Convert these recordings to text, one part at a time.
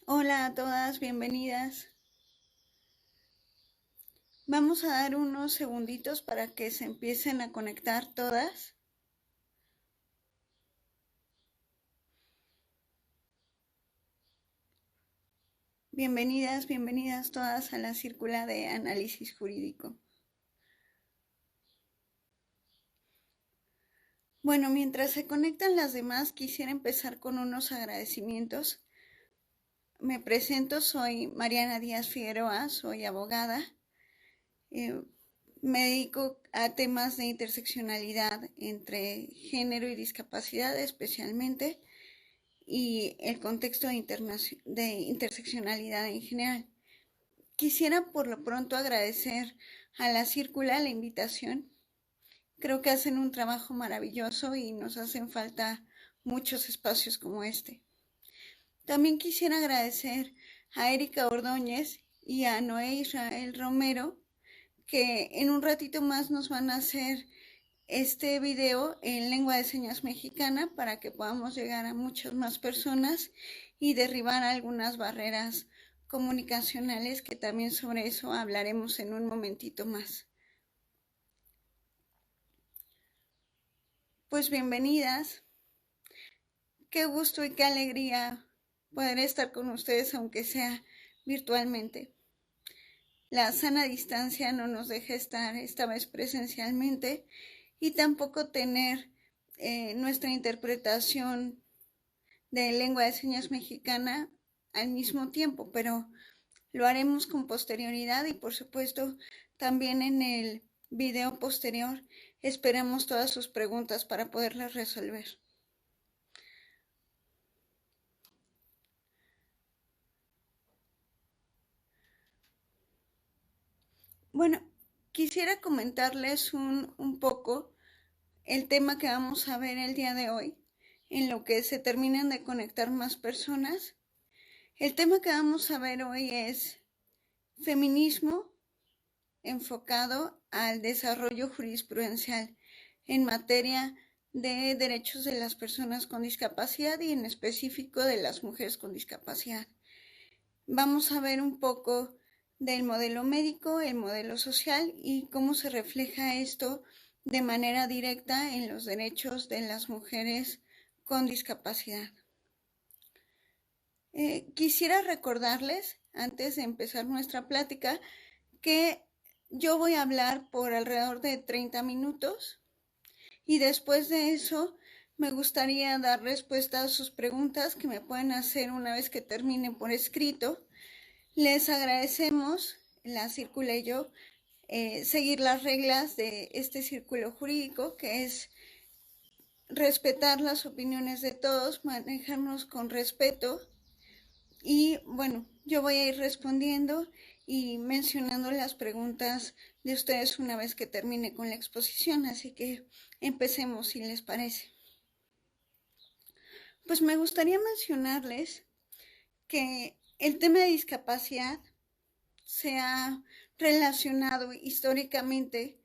Hola a todas, bienvenidas. Vamos a dar unos segunditos para que se empiecen a conectar todas. Bienvenidas, bienvenidas todas a la Círcula de Análisis Jurídico. Bueno, mientras se conectan las demás, quisiera empezar con unos agradecimientos. Me presento, soy Mariana Díaz Figueroa, soy abogada. Me dedico a temas de interseccionalidad entre género y discapacidad especialmente, y el contexto de interseccionalidad en general. Quisiera por lo pronto agradecer a la Círcula la invitación. Creo que hacen un trabajo maravilloso y nos hacen falta muchos espacios como este. También quisiera agradecer a Erika Ordóñez y a Noé Israel Romero, que en un ratito más nos van a hacer este video en lengua de señas mexicana para que podamos llegar a muchas más personas y derribar algunas barreras comunicacionales, que también sobre eso hablaremos en un momentito más. Pues bienvenidas, qué gusto y qué alegría poder estar con ustedes aunque sea virtualmente. La sana distancia no nos deja estar esta vez presencialmente y tampoco tener nuestra interpretación de lengua de señas mexicana al mismo tiempo, pero lo haremos con posterioridad y por supuesto también en el video posterior esperamos todas sus preguntas para poderlas resolver. Bueno, quisiera comentarles un poco el tema que vamos a ver el día de hoy, en lo que se terminan de conectar más personas. El tema que vamos a ver hoy es feminismo enfocado al desarrollo jurisprudencial en materia de derechos de las personas con discapacidad y en específico de las mujeres con discapacidad. Vamos a ver un poco del modelo médico, el modelo social y cómo se refleja esto de manera directa en los derechos de las mujeres con discapacidad. Quisiera recordarles, antes de empezar nuestra plática, que yo voy a hablar por alrededor de 30 minutos y después de eso me gustaría dar respuesta a sus preguntas que me pueden hacer una vez que termine por escrito. Les agradecemos, la Círcula y yo, seguir las reglas de este círculo jurídico, que es respetar las opiniones de todos, manejarnos con respeto. Y bueno, yo voy a ir respondiendo y mencionando las preguntas de ustedes una vez que termine con la exposición, así que empecemos si les parece. Pues me gustaría mencionarles que el tema de discapacidad se ha relacionado históricamente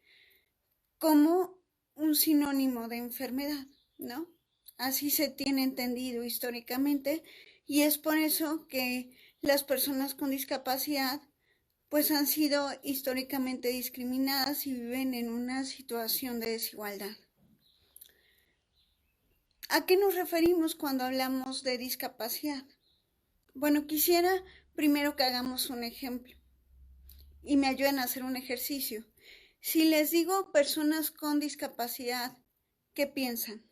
como un sinónimo de enfermedad, ¿no? Así se tiene entendido históricamente y es por eso que las personas con discapacidad pues han sido históricamente discriminadas y viven en una situación de desigualdad. ¿A qué nos referimos cuando hablamos de discapacidad? Bueno, quisiera primero que hagamos un ejemplo y me ayuden a hacer un ejercicio. Si les digo personas con discapacidad, ¿qué piensan?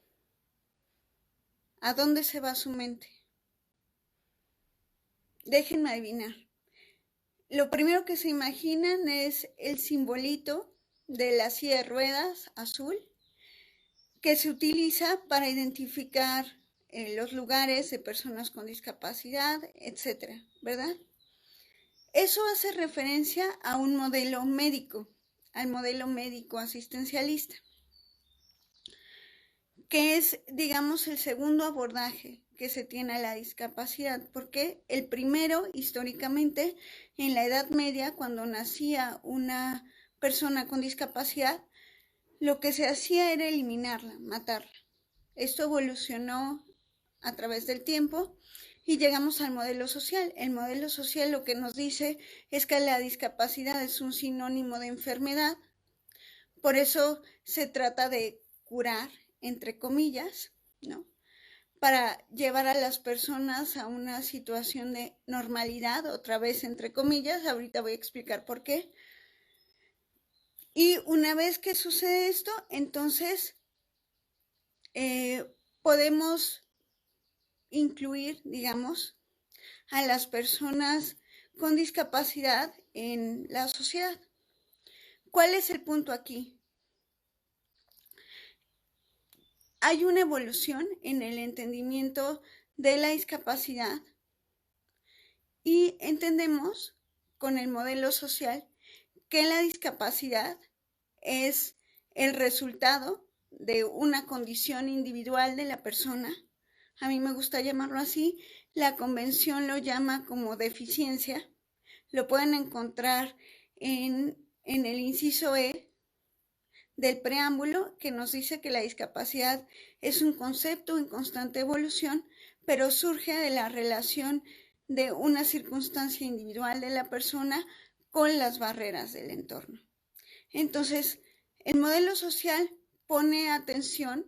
¿A dónde se va su mente? Déjenme adivinar. Lo primero que se imaginan es el simbolito de la silla de ruedas azul que se utiliza para identificar los lugares de personas con discapacidad, etcétera, ¿verdad? Eso hace referencia a un modelo médico, al modelo médico asistencialista, que es, digamos, el segundo abordaje que se tiene a la discapacidad, porque el primero, históricamente, en la Edad Media, cuando nacía una persona con discapacidad, lo que se hacía era eliminarla, matarla. Esto evolucionó a través del tiempo Y llegamos al modelo social. El modelo social lo que nos dice es que la discapacidad es un sinónimo de enfermedad. Por eso se trata de curar, entre comillas, ¿no? Para llevar a las personas a una situación de normalidad, otra vez entre comillas, ahorita voy a explicar por qué. Y una vez que sucede esto, entonces podemos incluir, digamos, a las personas con discapacidad en la sociedad. ¿Cuál es el punto aquí? Hay una evolución en el entendimiento de la discapacidad y entendemos con el modelo social que la discapacidad es el resultado de una condición individual de la persona. A mí me gusta llamarlo así. La convención lo llama como deficiencia. Lo pueden encontrar en el inciso E del preámbulo, que nos dice que la discapacidad es un concepto en constante evolución, pero surge de la relación de una circunstancia individual de la persona con las barreras del entorno. Entonces, el modelo social pone atención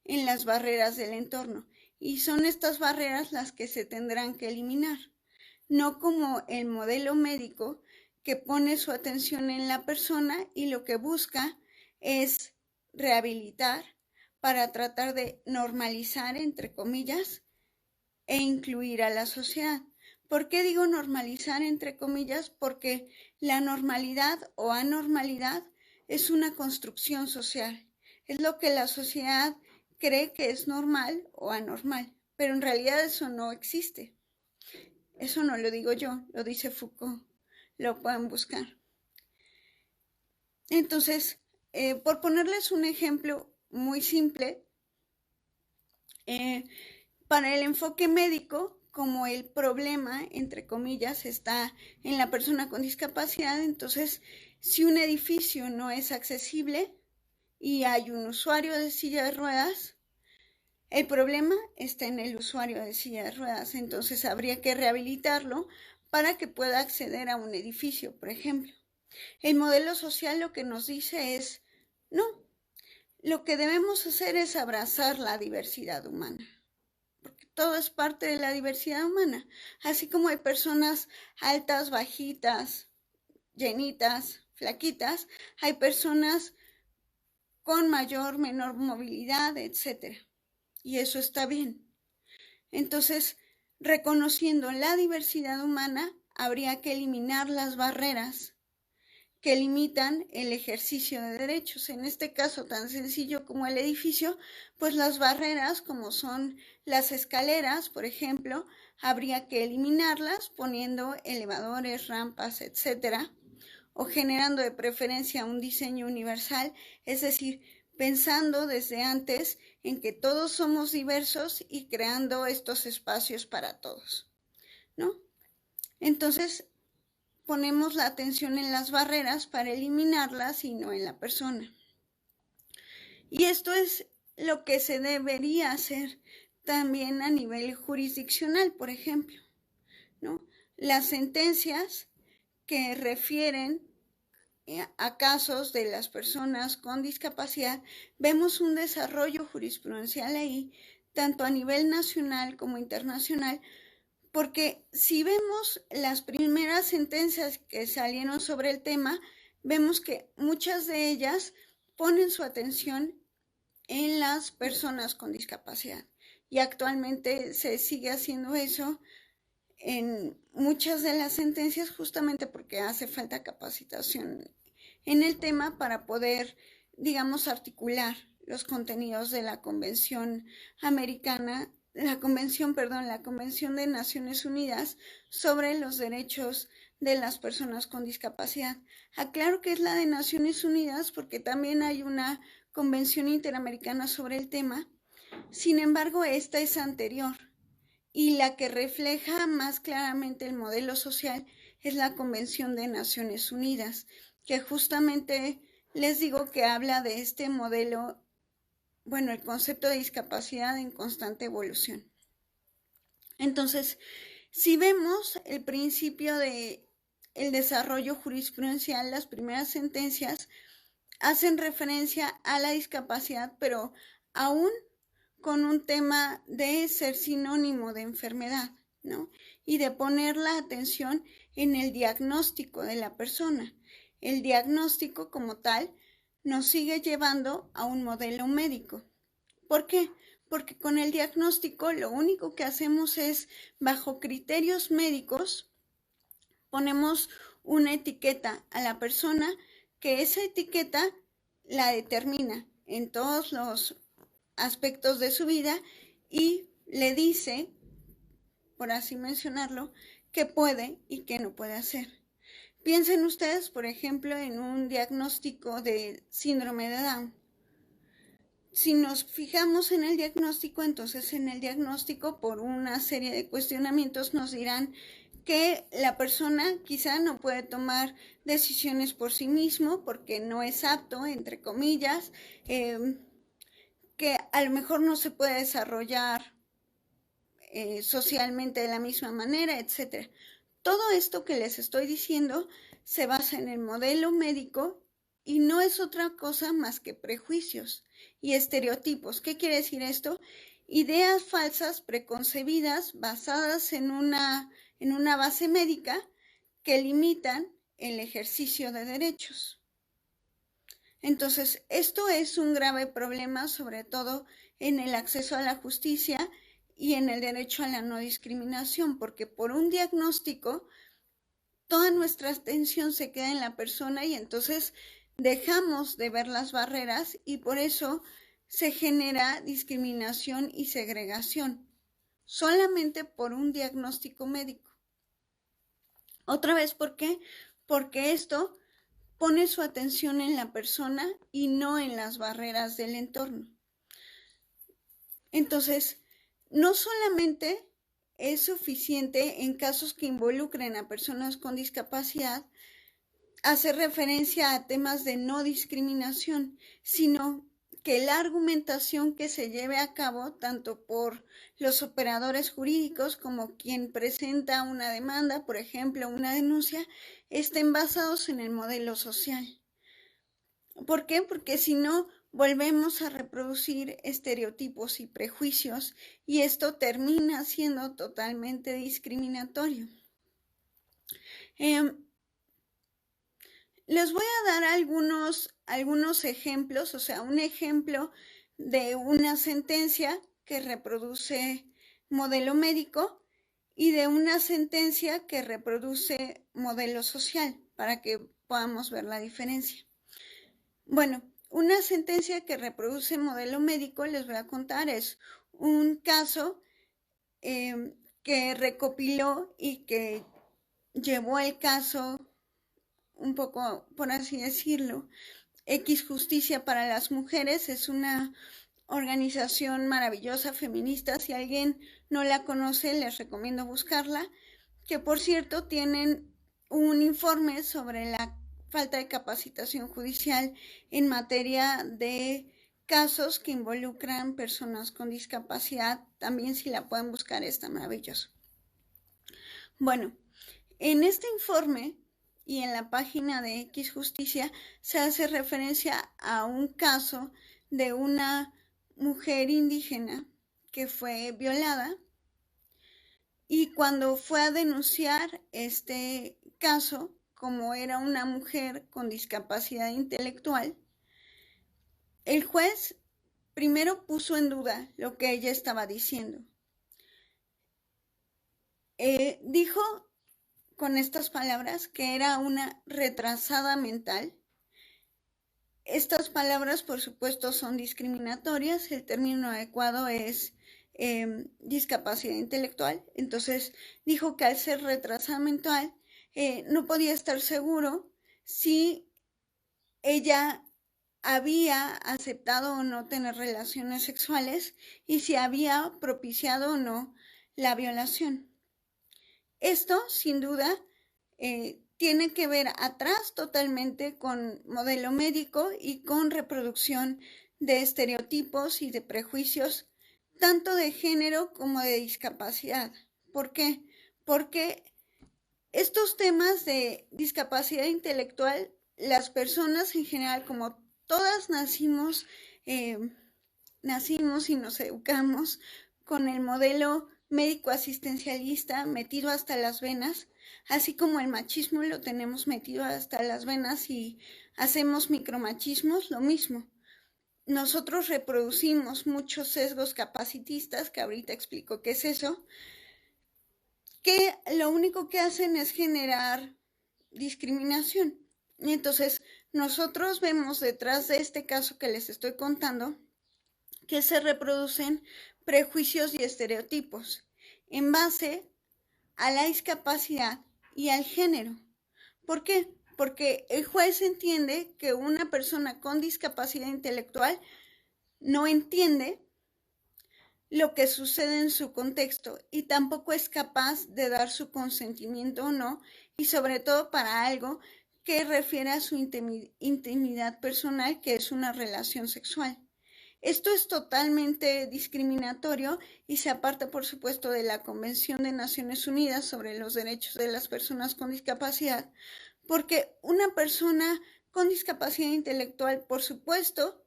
en las barreras del entorno y son estas barreras las que se tendrán que eliminar, no como el modelo médico que pone su atención en la persona y lo que busca es rehabilitar para tratar de normalizar, entre comillas, e incluir a la sociedad. ¿Por qué digo normalizar, entre comillas? Porque la normalidad o anormalidad es una construcción social. Es lo que la sociedad cree que es normal o anormal, pero en realidad eso no existe. Eso no lo digo yo, lo dice Foucault. Lo pueden buscar. Entonces, por ponerles un ejemplo muy simple, para el enfoque médico, como el problema, entre comillas, está en la persona con discapacidad, entonces, si un edificio no es accesible y hay un usuario de silla de ruedas, el problema está en el usuario de silla de ruedas, entonces habría que rehabilitarlo para que pueda acceder a un edificio, por ejemplo. El modelo social lo que nos dice es, no, lo que debemos hacer es abrazar la diversidad humana, porque todo es parte de la diversidad humana, así como hay personas altas, bajitas, llenitas, flaquitas, hay personas con mayor, menor movilidad, etc. Y eso está bien. Entonces, reconociendo la diversidad humana, habría que eliminar las barreras que limitan el ejercicio de derechos. En este caso tan sencillo como el edificio, pues las barreras, como son las escaleras, por ejemplo, habría que eliminarlas poniendo elevadores, rampas, etcétera, o generando de preferencia un diseño universal, es decir, pensando desde antes en que todos somos diversos y creando estos espacios para todos, ¿no? Entonces, ponemos la atención en las barreras para eliminarlas y no en la persona. Y esto es lo que se debería hacer también a nivel jurisdiccional, por ejemplo, ¿no? Las sentencias que refieren a casos de las personas con discapacidad, vemos un desarrollo jurisprudencial ahí, tanto a nivel nacional como internacional, porque si vemos las primeras sentencias que salieron sobre el tema, vemos que muchas de ellas ponen su atención en las personas con discapacidad. Y actualmente se sigue haciendo eso en muchas de las sentencias justamente porque hace falta capacitación en el tema para poder, digamos, articular los contenidos de la Convención Americana, la Convención de Naciones Unidas sobre los derechos de las personas con discapacidad. Aclaro que es la de Naciones Unidas porque también hay una Convención Interamericana sobre el tema. Sin embargo, esta es anterior y la que refleja más claramente el modelo social es la Convención de Naciones Unidas, que justamente les digo que habla de este modelo, bueno, el concepto de discapacidad en constante evolución. Entonces, si vemos el principio de el desarrollo jurisprudencial, las primeras sentencias hacen referencia a la discapacidad, pero aún con un tema de ser sinónimo de enfermedad, ¿no? Y de poner la atención en el diagnóstico de la persona. El diagnóstico como tal nos sigue llevando a un modelo médico. ¿Por qué? Porque con el diagnóstico lo único que hacemos es, bajo criterios médicos, ponemos una etiqueta a la persona que esa etiqueta la determina en todos los aspectos de su vida y le dice, por así mencionarlo, qué puede y qué no puede hacer. Piensen ustedes, por ejemplo, en un diagnóstico de síndrome de Down. Si nos fijamos en el diagnóstico, entonces en el diagnóstico, por una serie de cuestionamientos, nos dirán que la persona quizá no puede tomar decisiones por sí mismo porque no es apto, entre comillas, que a lo mejor no se puede desarrollar socialmente de la misma manera, etc. Todo esto que les estoy diciendo se basa en el modelo médico y no es otra cosa más que prejuicios y estereotipos. ¿Qué quiere decir esto? Ideas falsas, preconcebidas, basadas en una base médica que limitan el ejercicio de derechos. Entonces, esto es un grave problema, sobre todo en el acceso a la justicia y en el derecho a la no discriminación, porque por un diagnóstico toda nuestra atención se queda en la persona y entonces dejamos de ver las barreras y por eso se genera discriminación y segregación, solamente por un diagnóstico médico. Otra vez, ¿por qué? Porque esto pone su atención en la persona y no en las barreras del entorno. Entonces, no solamente es suficiente en casos que involucren a personas con discapacidad hacer referencia a temas de no discriminación, sino que la argumentación que se lleve a cabo tanto por los operadores jurídicos como quien presenta una demanda, por ejemplo, una denuncia, estén basados en el modelo social. ¿Por qué? Porque si no, volvemos a reproducir estereotipos y prejuicios y esto termina siendo totalmente discriminatorio. Les voy a dar algunos ejemplos, o sea, un ejemplo de una sentencia que reproduce modelo médico y de una sentencia que reproduce modelo social, para que podamos ver la diferencia. Bueno, una sentencia que reproduce modelo médico, les voy a contar, es un caso que recopiló y que llevó el caso un poco, por así decirlo, X Justicia para las Mujeres. Es una organización maravillosa, feminista. Si alguien no la conoce, les recomiendo buscarla, que por cierto tienen un informe sobre la falta de capacitación judicial en materia de casos que involucran personas con discapacidad. También si la pueden buscar está maravilloso. Bueno, en este informe y en la página de X Justicia se hace referencia a un caso de una mujer indígena que fue violada y cuando fue a denunciar este caso, como era una mujer con discapacidad intelectual, el juez primero puso en duda lo que ella estaba diciendo. Dijo con estas palabras que era una retrasada mental. Estas palabras, por supuesto, son discriminatorias. El término adecuado es discapacidad intelectual. Entonces, dijo que al ser retrasada mental, no podía estar seguro si ella había aceptado o no tener relaciones sexuales y si había propiciado o no la violación. Esto, sin duda, tiene que ver atrás totalmente con modelo médico y con reproducción de estereotipos y de prejuicios, tanto de género como de discapacidad, ¿Por qué? Porque estos temas de discapacidad intelectual, las personas en general, como todas nacimos y nos educamos con el modelo médico asistencialista metido hasta las venas, así como el machismo lo tenemos metido hasta las venas y hacemos micromachismos, lo mismo. Nosotros reproducimos muchos sesgos capacitistas, que ahorita explico qué es eso, que lo único que hacen es generar discriminación. Y entonces, nosotros vemos detrás de este caso que les estoy contando que se reproducen prejuicios y estereotipos en base a la discapacidad y al género. ¿Por qué? Porque el juez entiende que una persona con discapacidad intelectual no entiende lo que sucede en su contexto y tampoco es capaz de dar su consentimiento o no, y sobre todo para algo que refiere a su intimidad personal, que es una relación sexual. Esto es totalmente discriminatorio y se aparta, por supuesto, de la Convención de Naciones Unidas sobre los Derechos de las Personas con Discapacidad, porque una persona con discapacidad intelectual, por supuesto,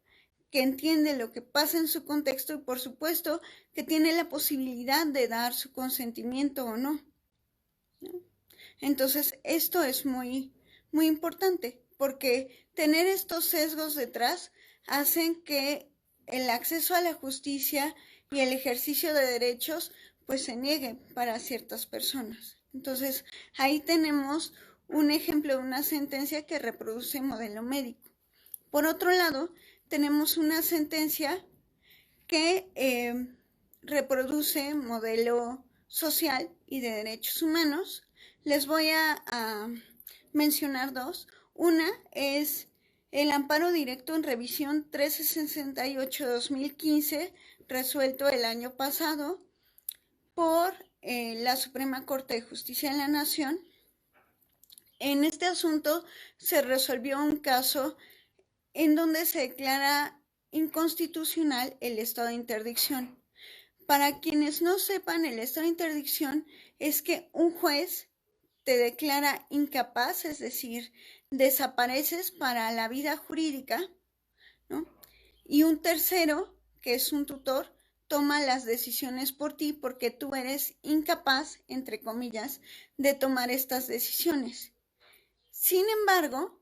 que entiende lo que pasa en su contexto y por supuesto que tiene la posibilidad de dar su consentimiento o no, ¿no? Entonces, esto es muy, muy importante porque tener estos sesgos detrás hacen que el acceso a la justicia y el ejercicio de derechos pues se niegue para ciertas personas. Entonces, ahí tenemos un ejemplo de una sentencia que reproduce modelo médico. Por otro lado, tenemos una sentencia que reproduce modelo social y de derechos humanos. Les voy a mencionar dos. Una es el amparo directo en revisión 1368-2015, resuelto el año pasado por la Suprema Corte de Justicia de la Nación. En este asunto se resolvió un caso en donde se declara inconstitucional el estado de interdicción. Para quienes no sepan, el estado de interdicción es que un juez te declara incapaz, es decir, desapareces para la vida jurídica, ¿no? Y un tercero, que es un tutor, toma las decisiones por ti porque tú eres incapaz, entre comillas, de tomar estas decisiones. Sin embargo,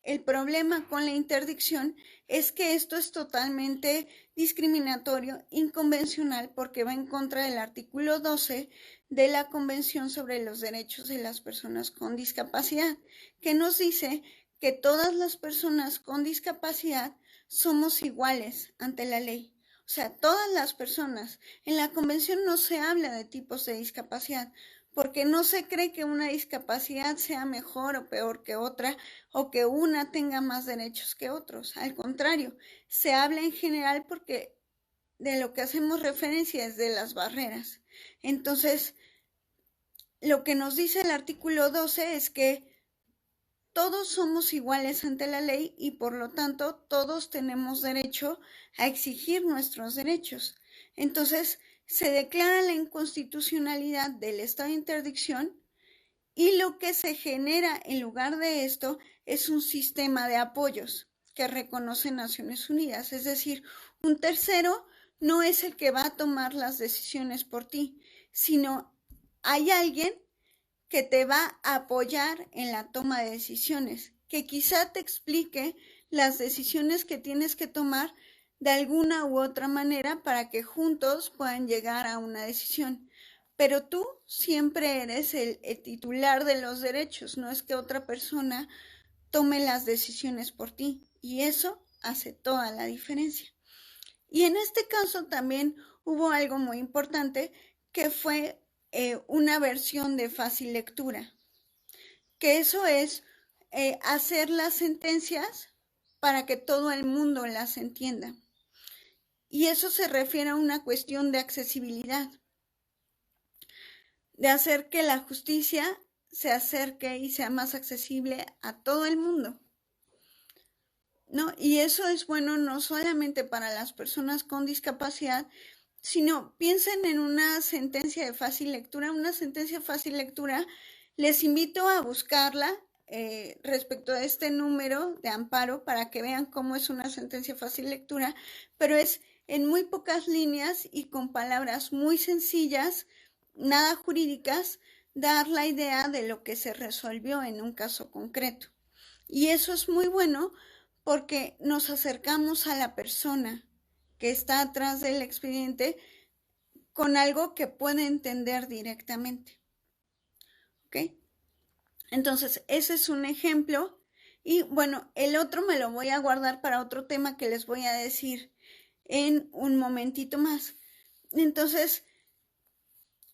el problema con la interdicción es que esto es totalmente discriminatorio, inconvencional, porque va en contra del artículo 12 de la Convención sobre los Derechos de las Personas con Discapacidad, que nos dice que todas las personas con discapacidad somos iguales ante la ley. O sea, todas las personas. En la Convención no se habla de tipos de discapacidad, porque no se cree que una discapacidad sea mejor o peor que otra, o que una tenga más derechos que otros. Al contrario, se habla en general porque de lo que hacemos referencia es de las barreras. Entonces, lo que nos dice el artículo 12 es que todos somos iguales ante la ley y por lo tanto todos tenemos derecho a exigir nuestros derechos. Entonces, se declara la inconstitucionalidad del estado de interdicción y lo que se genera en lugar de esto es un sistema de apoyos que reconoce Naciones Unidas. Es decir, un tercero no es el que va a tomar las decisiones por ti, sino hay alguien que te va a apoyar en la toma de decisiones, que quizá te explique las decisiones que tienes que tomar de alguna u otra manera para que juntos puedan llegar a una decisión. Pero tú siempre eres el titular de los derechos, no es que otra persona tome las decisiones por ti, y eso hace toda la diferencia. Y en este caso también hubo algo muy importante que fue una versión de fácil lectura, que eso es hacer las sentencias para que todo el mundo las entienda. Y eso se refiere a una cuestión de accesibilidad, de hacer que la justicia se acerque y sea más accesible a todo el mundo, ¿no? Y eso es bueno no solamente para las personas con discapacidad, sino piensen en una sentencia de fácil lectura. Una sentencia de fácil lectura, les invito a buscarla respecto a este número de amparo para que vean cómo es una sentencia de fácil lectura, pero es en muy pocas líneas y con palabras muy sencillas, nada jurídicas, dar la idea de lo que se resolvió en un caso concreto. Y eso es muy bueno porque nos acercamos a la persona que está atrás del expediente con algo que puede entender directamente. ¿Ok? Entonces, ese es un ejemplo. Y bueno, el otro me lo voy a guardar para otro tema que les voy a decir en un momentito más. Entonces,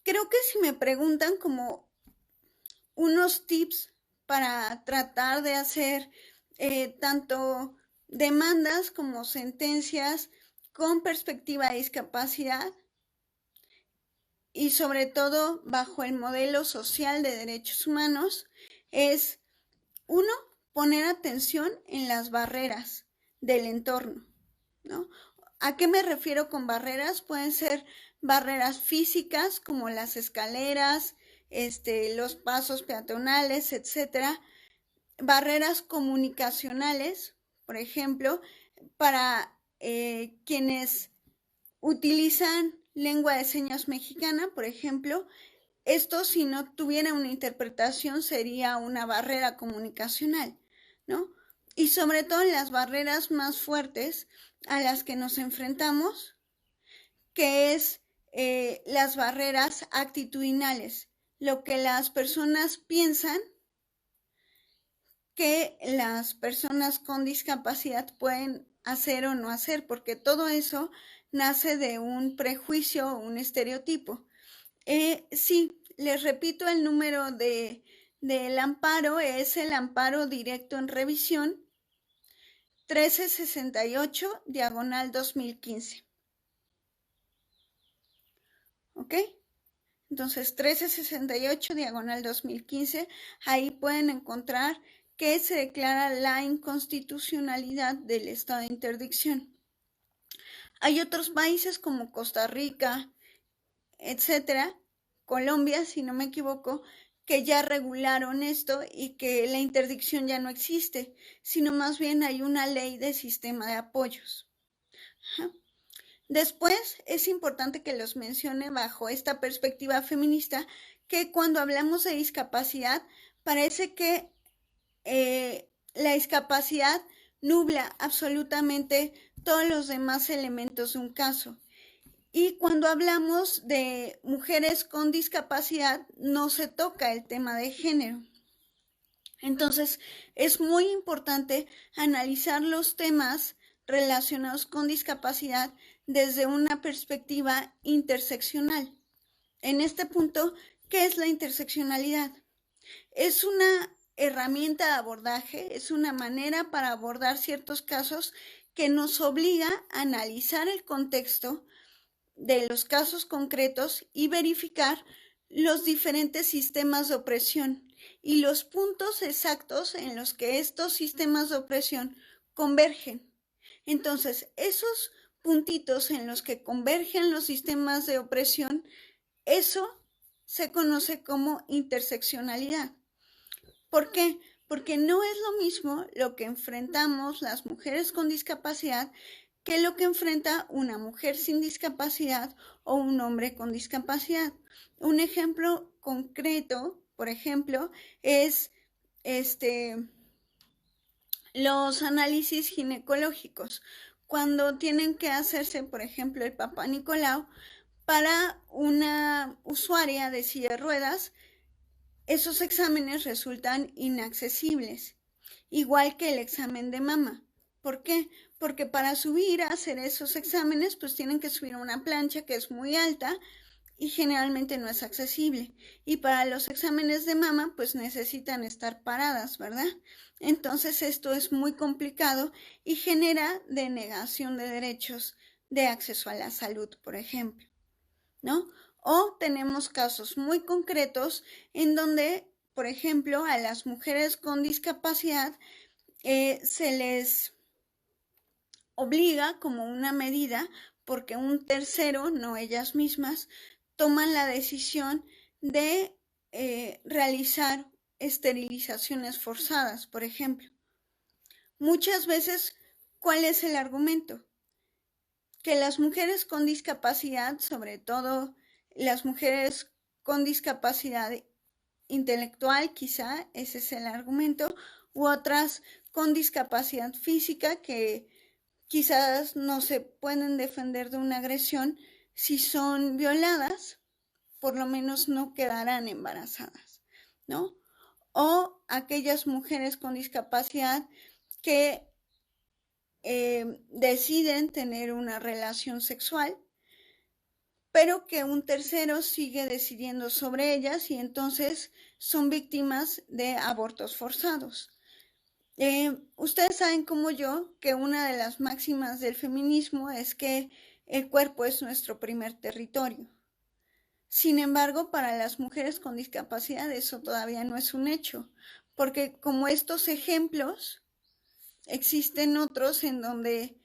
creo que si me preguntan como unos tips para tratar de hacer tanto demandas como sentencias con perspectiva de discapacidad y sobre todo bajo el modelo social de derechos humanos, es uno, poner atención en las barreras del entorno, ¿no? ¿A qué me refiero con barreras? Pueden ser barreras físicas como las escaleras, los pasos peatonales, etcétera. Barreras comunicacionales, por ejemplo, para quienes utilizan lengua de señas mexicana, por ejemplo, esto si no tuviera una interpretación sería una barrera comunicacional, ¿no? Y sobre todo las barreras más fuertes a las que nos enfrentamos, que es las barreras actitudinales, lo que las personas piensan que las personas con discapacidad pueden hacer o no hacer, porque todo eso nace de un prejuicio o un estereotipo. Sí, les repito, el número del amparo es el amparo directo en revisión 1368, diagonal 2015. ¿Ok? Entonces, 1368, diagonal 2015, ahí pueden encontrar que se declara la inconstitucionalidad del estado de interdicción. Hay otros países como Costa Rica, etcétera, Colombia, si no me equivoco, que ya regularon esto y que la interdicción ya no existe, sino más bien hay una ley de sistema de apoyos. Ajá. Después, es importante que los mencione bajo esta perspectiva feminista, que cuando hablamos de discapacidad, parece que la discapacidad nubla absolutamente todos los demás elementos de un caso. Y cuando hablamos de mujeres con discapacidad, no se toca el tema de género. Entonces, es muy importante analizar los temas relacionados con discapacidad desde una perspectiva interseccional. En este punto, ¿qué es la interseccionalidad? Es una herramienta de abordaje, es una manera para abordar ciertos casos que nos obliga a analizar el contexto de los casos concretos y verificar los diferentes sistemas de opresión y los puntos exactos en los que estos sistemas de opresión convergen. Entonces, esos puntitos en los que convergen los sistemas de opresión, eso se conoce como interseccionalidad. ¿Por qué? Porque no es lo mismo lo que enfrentamos las mujeres con discapacidad que lo que enfrenta una mujer sin discapacidad o un hombre con discapacidad. Un ejemplo concreto, por ejemplo, es los análisis ginecológicos. Cuando tienen que hacerse, por ejemplo, el Papá Nicolau para una usuaria de silla de ruedas, esos exámenes resultan inaccesibles, igual que el examen de mama. ¿Por qué? Porque para subir a hacer esos exámenes, pues tienen que subir a una plancha que es muy alta y generalmente no es accesible. Y para los exámenes de mama, pues necesitan estar paradas, ¿verdad? Entonces esto es muy complicado y genera denegación de derechos de acceso a la salud, por ejemplo, ¿no? O tenemos casos muy concretos en donde, por ejemplo, a las mujeres con discapacidad se les obliga como una medida porque un tercero, no ellas mismas, toman la decisión de realizar esterilizaciones forzadas, por ejemplo. Muchas veces, ¿cuál es el argumento? Que las mujeres con discapacidad, sobre todo las mujeres con discapacidad intelectual, quizá ese es el argumento, u otras con discapacidad física que quizás no se pueden defender de una agresión, si son violadas, por lo menos no quedarán embarazadas, ¿no? O aquellas mujeres con discapacidad que deciden tener una relación sexual, pero que un tercero sigue decidiendo sobre ellas y entonces son víctimas de abortos forzados. Ustedes saben como yo que una de las máximas del feminismo es que el cuerpo es nuestro primer territorio. Sin embargo, para las mujeres con discapacidad eso todavía no es un hecho, porque como estos ejemplos, existen otros en donde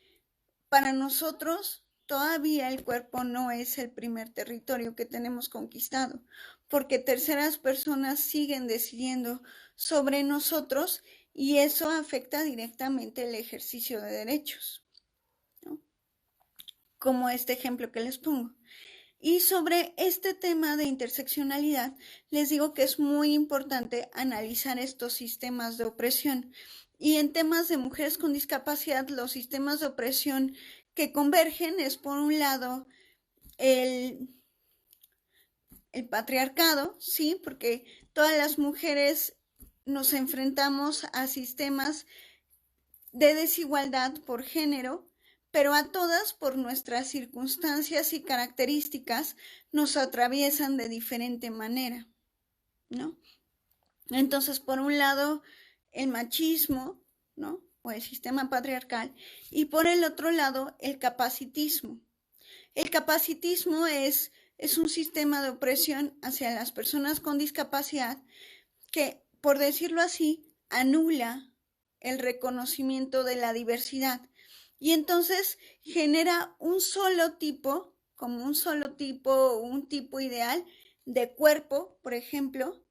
para nosotros todavía el cuerpo no es el primer territorio que tenemos conquistado, porque terceras personas siguen decidiendo sobre nosotros y eso afecta directamente el ejercicio de derechos, ¿no? Como este ejemplo que les pongo. Y sobre este tema de interseccionalidad, les digo que es muy importante analizar estos sistemas de opresión. Y en temas de mujeres con discapacidad, los sistemas de opresión que convergen es, por un lado, el patriarcado, ¿sí? Porque todas las mujeres nos enfrentamos a sistemas de desigualdad por género, pero a todas, por nuestras circunstancias y características, nos atraviesan de diferente manera, ¿no? Entonces, por un lado, el machismo, ¿no? O el sistema patriarcal, y por el otro lado, el capacitismo. El capacitismo es un sistema de opresión hacia las personas con discapacidad que, por decirlo así, anula el reconocimiento de la diversidad y entonces genera un solo tipo, como un tipo ideal de cuerpo, por ejemplo,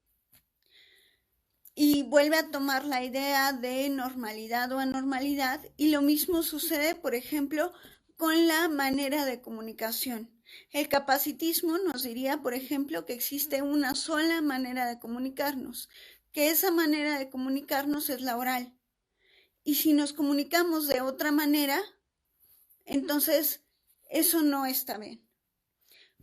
y vuelve a tomar la idea de normalidad o anormalidad y lo mismo sucede, por ejemplo, con la manera de comunicación. El capacitismo nos diría, por ejemplo, que existe una sola manera de comunicarnos, que esa manera de comunicarnos es la oral. Y si nos comunicamos de otra manera, entonces eso no está bien.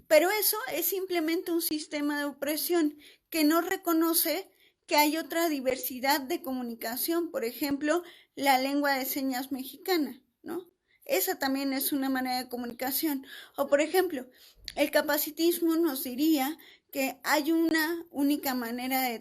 Pero eso es simplemente un sistema de opresión que no reconoce que hay otra diversidad de comunicación, por ejemplo, la lengua de señas mexicana, ¿no? Esa también es una manera de comunicación. O, por ejemplo, el capacitismo nos diría que hay una única manera de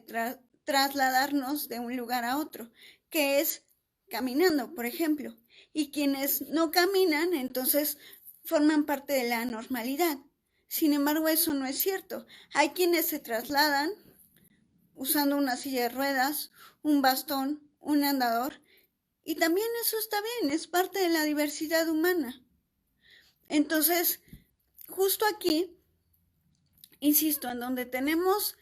trasladarnos de un lugar a otro, que es caminando, por ejemplo. Y quienes no caminan, entonces forman parte de la normalidad. Sin embargo, eso no es cierto. Hay quienes se trasladan usando una silla de ruedas, un bastón, un andador, y también eso está bien, es parte de la diversidad humana. Entonces, justo aquí, insisto, en donde tenemos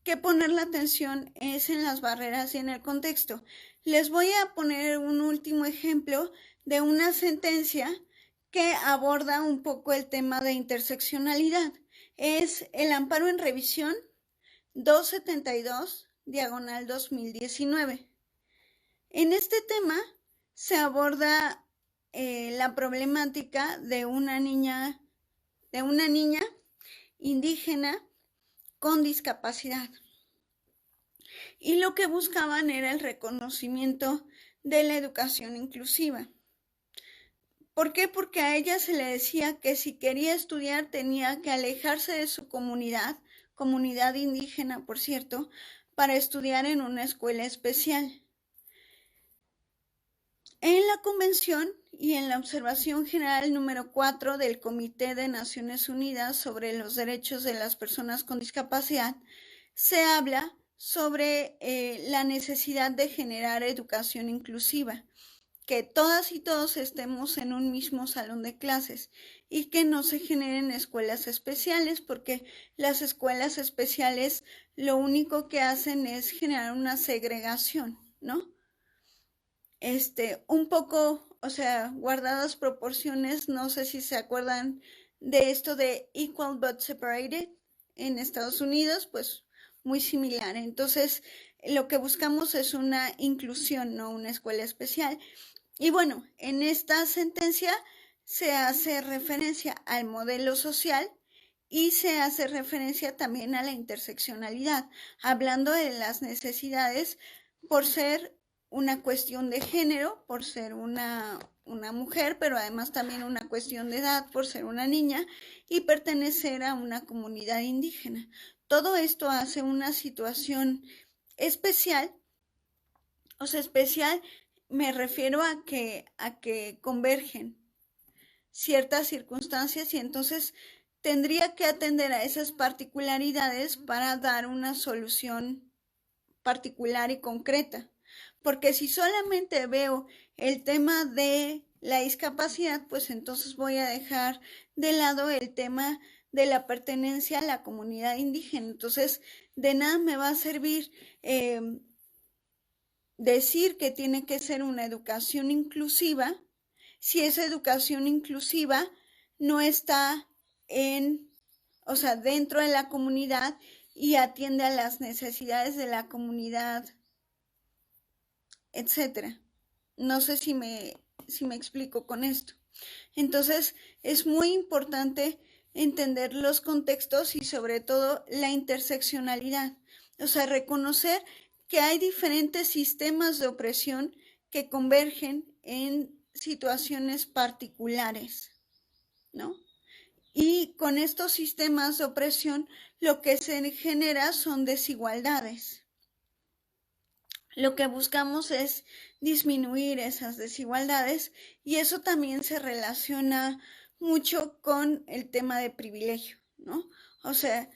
que poner la atención es en las barreras y en el contexto. Les voy a poner un último ejemplo de una sentencia que aborda un poco el tema de interseccionalidad. Es el amparo en revisión 272/2019. En este tema se aborda la problemática de una niña indígena con discapacidad. Y lo que buscaban era el reconocimiento de la educación inclusiva. ¿Por qué? Porque a ella se le decía que si quería estudiar tenía que alejarse de su comunidad indígena, por cierto, para estudiar en una escuela especial. En la Convención y en la Observación General número 4 del Comité de Naciones Unidas sobre los Derechos de las Personas con Discapacidad, se habla sobre la necesidad de generar educación inclusiva, que todas y todos estemos en un mismo salón de clases y que no se generen escuelas especiales, porque las escuelas especiales lo único que hacen es generar una segregación, ¿no? Un poco, o sea, guardadas proporciones, no sé si se acuerdan de esto de Equal but Separated en Estados Unidos, pues muy similar. Entonces, lo que buscamos es una inclusión, no una escuela especial. Y bueno, en esta sentencia se hace referencia al modelo social y se hace referencia también a la interseccionalidad, hablando de las necesidades por ser una cuestión de género, por ser una mujer, pero además también una cuestión de edad, por ser una niña y pertenecer a una comunidad indígena. Todo esto hace una situación especial, o sea, especial me refiero a que convergen ciertas circunstancias y entonces tendría que atender a esas particularidades para dar una solución particular y concreta. Porque si solamente veo el tema de la discapacidad, pues entonces voy a dejar de lado el tema de la pertenencia a la comunidad indígena. Entonces, de nada me va a servir decir que tiene que ser una educación inclusiva si esa educación inclusiva no está o sea, dentro de la comunidad y atiende a las necesidades de la comunidad, etcétera. No sé si me explico con esto. Entonces, es muy importante entender los contextos y sobre todo la interseccionalidad. O sea, reconocer que hay diferentes sistemas de opresión que convergen en situaciones particulares, ¿no? Y con estos sistemas de opresión lo que se genera son desigualdades. Lo que buscamos es disminuir esas desigualdades y eso también se relaciona mucho con el tema de privilegio, ¿no? O sea,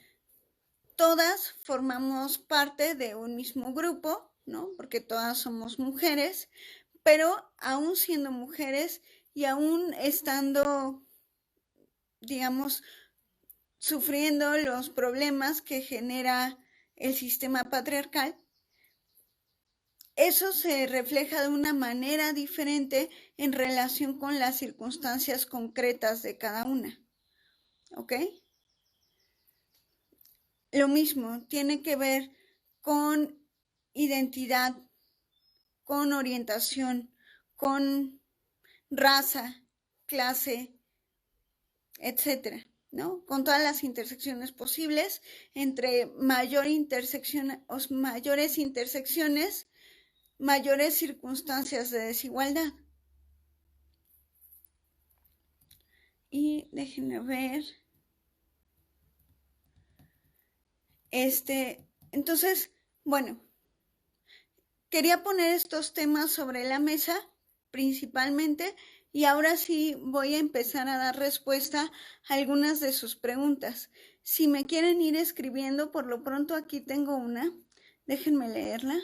todas formamos parte de un mismo grupo, ¿no? Porque todas somos mujeres, pero aún siendo mujeres y aún estando, digamos, sufriendo los problemas que genera el sistema patriarcal, eso se refleja de una manera diferente en relación con las circunstancias concretas de cada una. ¿Ok? Lo mismo, tiene que ver con identidad, con orientación, con raza, clase, etcétera, ¿no? Con todas las intersecciones posibles, entre mayores intersecciones, mayores circunstancias de desigualdad. Y déjenme ver. Entonces, bueno, quería poner estos temas sobre la mesa principalmente y ahora sí voy a empezar a dar respuesta a algunas de sus preguntas. Si me quieren ir escribiendo, por lo pronto aquí tengo una. Déjenme leerla.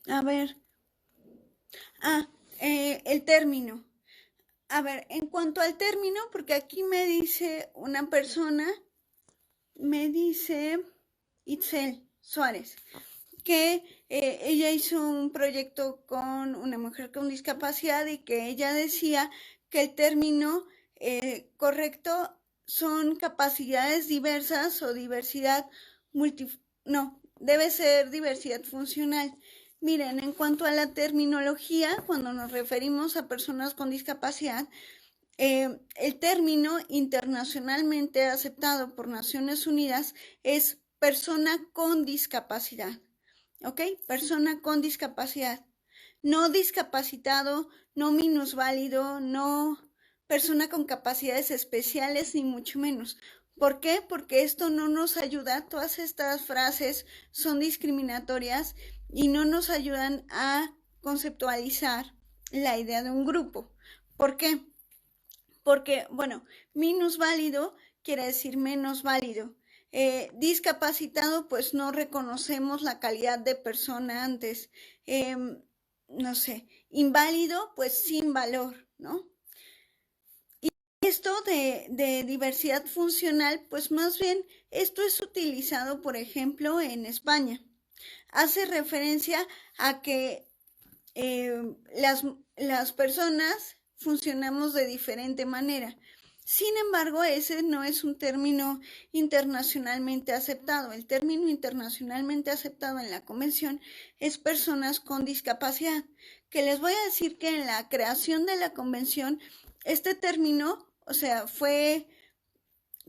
A ver. El término. A ver, en cuanto al término, porque aquí me dice una persona, me dice Itzel Suárez, que ella hizo un proyecto con una mujer con discapacidad y que ella decía que el término correcto son capacidades diversas o diversidad no, debe ser diversidad funcional. Miren, en cuanto a la terminología, cuando nos referimos a personas con discapacidad, el término internacionalmente aceptado por Naciones Unidas es persona con discapacidad, ¿ok? Persona con discapacidad. No discapacitado, no minusválido, no persona con capacidades especiales, ni mucho menos. ¿Por qué? Porque esto no nos ayuda, todas estas frases son discriminatorias y no nos ayudan a conceptualizar la idea de un grupo. ¿Por qué? Porque, bueno, minusválido quiere decir menos válido. Discapacitado, pues no reconocemos la calidad de persona antes. No sé, inválido, pues sin valor, ¿no? Y esto de diversidad funcional, pues más bien esto es utilizado, por ejemplo, en España. Hace referencia a que las personas funcionamos de diferente manera. Sin embargo, ese no es un término internacionalmente aceptado. El término internacionalmente aceptado en la convención es personas con discapacidad, que les voy a decir que en la creación de la convención este término, o sea, fue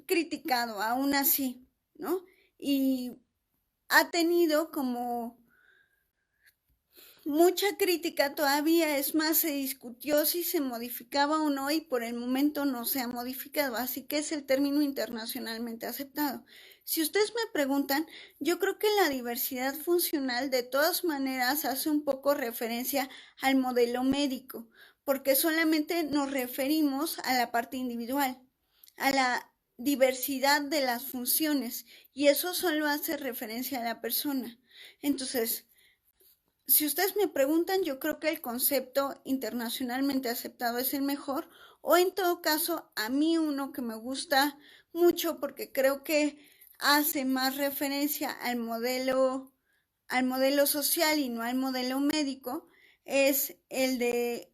criticado aún así, ¿no? Y ha tenido como mucha crítica todavía, es más, se discutió si se modificaba o no y por el momento no se ha modificado, así que es el término internacionalmente aceptado. Si ustedes me preguntan, yo creo que la diversidad funcional de todas maneras hace un poco referencia al modelo médico, porque solamente nos referimos a la parte individual, a la diversidad de las funciones, y eso solo hace referencia a la persona. Entonces, si ustedes me preguntan, yo creo que el concepto internacionalmente aceptado es el mejor, o en todo caso, a mí uno que me gusta mucho porque creo que hace más referencia al modelo social y no al modelo médico, es el de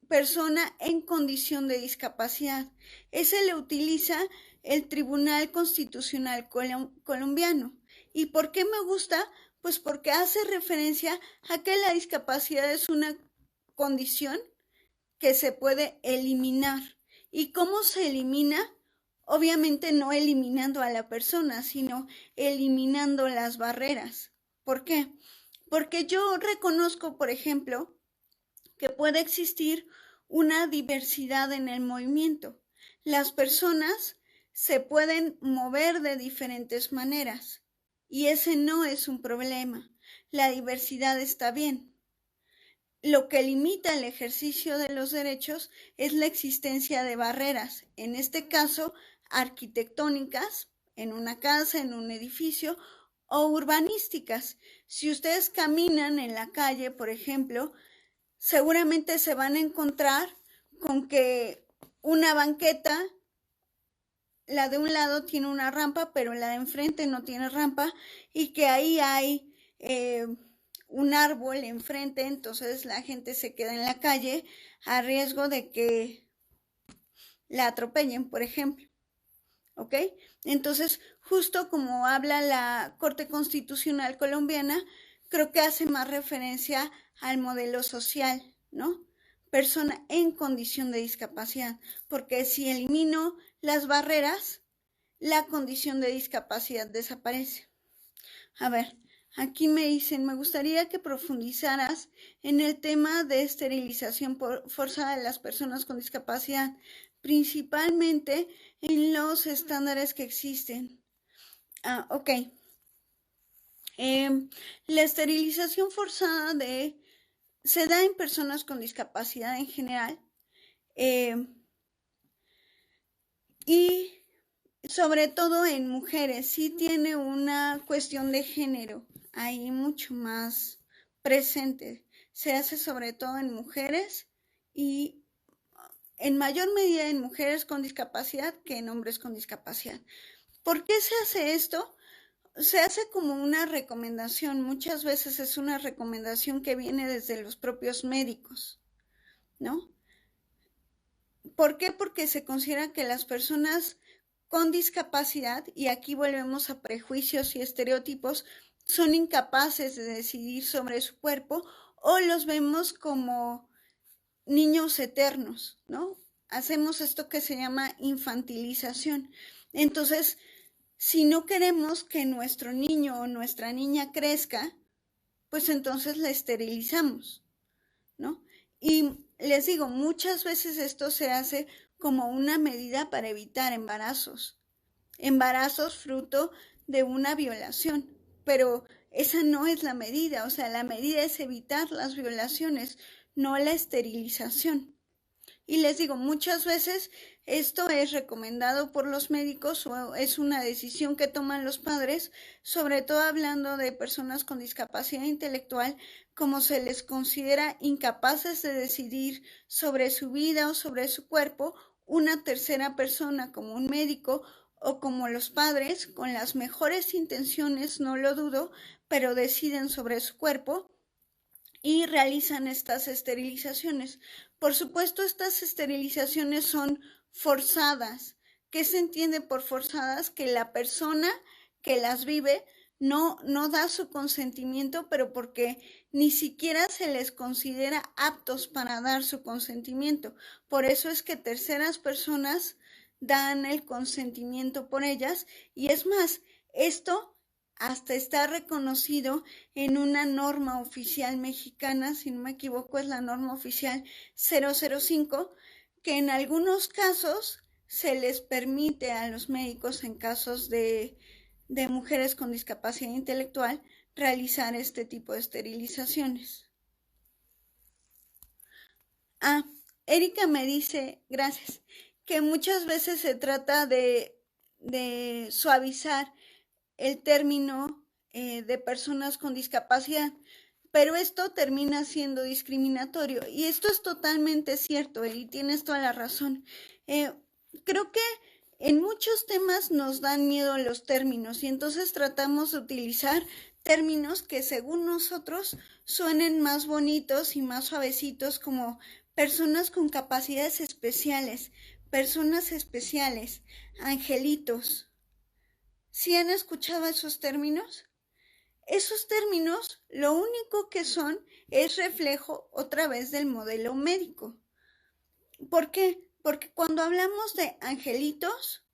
persona en condición de discapacidad. Ese le utiliza el Tribunal Constitucional colombiano. ¿Y por qué me gusta? Pues porque hace referencia a que la discapacidad es una condición que se puede eliminar. ¿Y cómo se elimina? Obviamente no eliminando a la persona, sino eliminando las barreras. ¿Por qué? Porque yo reconozco, por ejemplo, que puede existir una diversidad en el movimiento. Las personas se pueden mover de diferentes maneras y ese no es un problema. La diversidad está bien. Lo que limita el ejercicio de los derechos es la existencia de barreras, en este caso arquitectónicas, en una casa, en un edificio, o urbanísticas. Si ustedes caminan en la calle, por ejemplo, seguramente se van a encontrar con que una banqueta, la de un lado tiene una rampa, pero la de enfrente no tiene rampa, y que ahí hay un árbol enfrente, entonces la gente se queda en la calle a riesgo de que la atropellen, por ejemplo. ¿Ok? Entonces, justo como habla la Corte Constitucional colombiana, creo que hace más referencia al modelo social, ¿no? Persona en condición de discapacidad, porque si elimino las barreras, la condición de discapacidad desaparece. A ver, aquí me dicen, me gustaría que profundizaras en el tema de esterilización forzada de las personas con discapacidad, principalmente en los estándares que existen. Ok. La esterilización forzada se da en personas con discapacidad en general y sobre todo en mujeres. Sí tiene una cuestión de género ahí mucho más presente. Se hace sobre todo en mujeres y en mayor medida en mujeres con discapacidad que en hombres con discapacidad. ¿Por qué se hace esto? Se hace como una recomendación, muchas veces es una recomendación que viene desde los propios médicos, ¿no? ¿Por qué? Porque se considera que las personas con discapacidad, y aquí volvemos a prejuicios y estereotipos, son incapaces de decidir sobre su cuerpo o los vemos como niños eternos, ¿no? Hacemos esto que se llama infantilización. Entonces, si no queremos que nuestro niño o nuestra niña crezca, pues entonces la esterilizamos, ¿no? Y les digo, muchas veces esto se hace como una medida para evitar embarazos fruto de una violación, pero esa no es la medida, o sea, la medida es evitar las violaciones, no la esterilización. Y les digo, muchas veces esto es recomendado por los médicos o es una decisión que toman los padres, sobre todo hablando de personas con discapacidad intelectual, como se les considera incapaces de decidir sobre su vida o sobre su cuerpo, una tercera persona como un médico o como los padres, con las mejores intenciones, no lo dudo, pero deciden sobre su cuerpo y realizan estas esterilizaciones. Por supuesto, estas esterilizaciones son forzadas. ¿Qué se entiende por forzadas? Que la persona que las vive no da su consentimiento, pero porque ni siquiera se les considera aptos para dar su consentimiento. Por eso es que terceras personas dan el consentimiento por ellas, y es más, esto hasta está reconocido en una norma oficial mexicana, si no me equivoco es la norma oficial 005, que en algunos casos se les permite a los médicos en casos de mujeres con discapacidad intelectual realizar este tipo de esterilizaciones. Erika me dice, gracias, que muchas veces se trata de suavizar el término de personas con discapacidad, pero esto termina siendo discriminatorio, y esto es totalmente cierto, y tienes toda la razón. Creo que en muchos temas nos dan miedo los términos, y entonces tratamos de utilizar términos que según nosotros suenen más bonitos y más suavecitos, como personas con capacidades especiales, personas especiales, angelitos. ¿Sí han escuchado esos términos? Esos términos lo único que son es reflejo otra vez del modelo médico. ¿Por qué? Porque cuando hablamos de angelitos,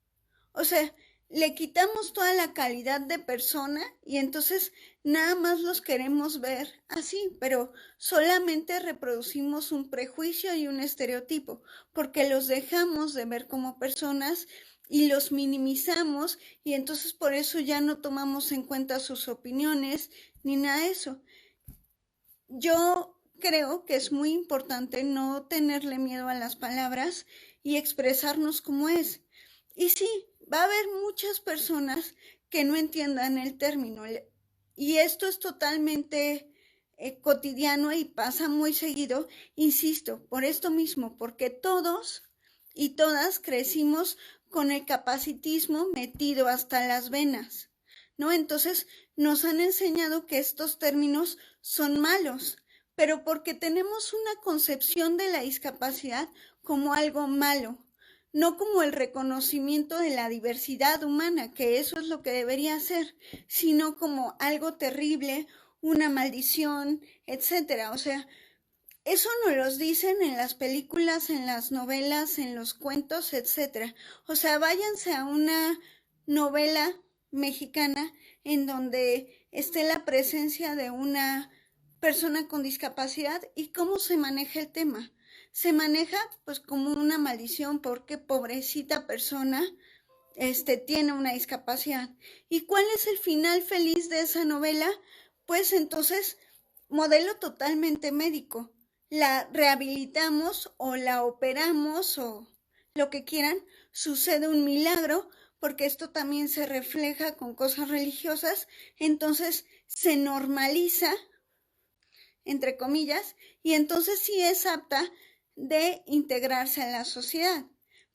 o sea, le quitamos toda la calidad de persona y entonces nada más los queremos ver así, pero solamente reproducimos un prejuicio y un estereotipo, porque los dejamos de ver como personas y los minimizamos, y entonces por eso ya no tomamos en cuenta sus opiniones ni nada de eso. Yo creo que es muy importante no tenerle miedo a las palabras y expresarnos como es. Y sí, va a haber muchas personas que no entiendan el término, y esto es totalmente cotidiano y pasa muy seguido, insisto, por esto mismo, porque todos y todas crecimos con el capacitismo metido hasta las venas, ¿no? Entonces nos han enseñado que estos términos son malos, pero porque tenemos una concepción de la discapacidad como algo malo, no como el reconocimiento de la diversidad humana, que eso es lo que debería ser, sino como algo terrible, una maldición, etcétera. O sea, eso nos lo dicen en las películas, en las novelas, en los cuentos, etcétera. O sea, váyanse a una novela mexicana en donde esté la presencia de una persona con discapacidad y cómo se maneja el tema. Se maneja pues como una maldición porque pobrecita persona tiene una discapacidad. ¿Y cuál es el final feliz de esa novela? Pues entonces, modelo totalmente médico. La rehabilitamos o la operamos o lo que quieran, sucede un milagro, porque esto también se refleja con cosas religiosas, entonces se normaliza, entre comillas, y entonces sí es apta de integrarse a la sociedad,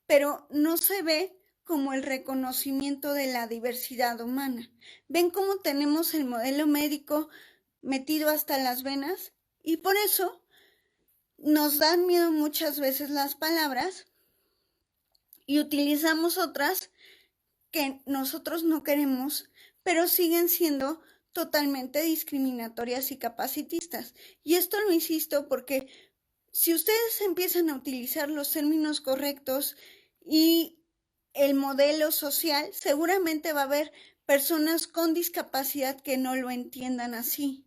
pero no se ve como el reconocimiento de la diversidad humana. ¿Ven cómo tenemos el modelo médico metido hasta las venas? Y por eso nos dan miedo muchas veces las palabras y utilizamos otras que nosotros no queremos, pero siguen siendo totalmente discriminatorias y capacitistas. Y esto lo insisto porque si ustedes empiezan a utilizar los términos correctos y el modelo social, seguramente va a haber personas con discapacidad que no lo entiendan así.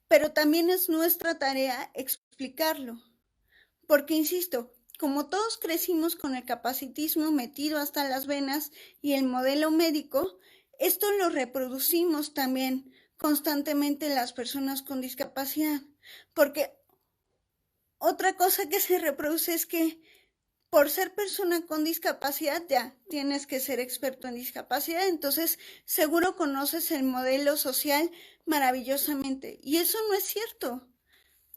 Pero también es nuestra tarea explicarlo, porque insisto, como todos crecimos con el capacitismo metido hasta las venas y el modelo médico, esto lo reproducimos también constantemente las personas con discapacidad, porque Otra cosa que se reproduce es que por ser persona con discapacidad ya tienes que ser experto en discapacidad, entonces seguro conoces el modelo social maravillosamente. Y eso no es cierto.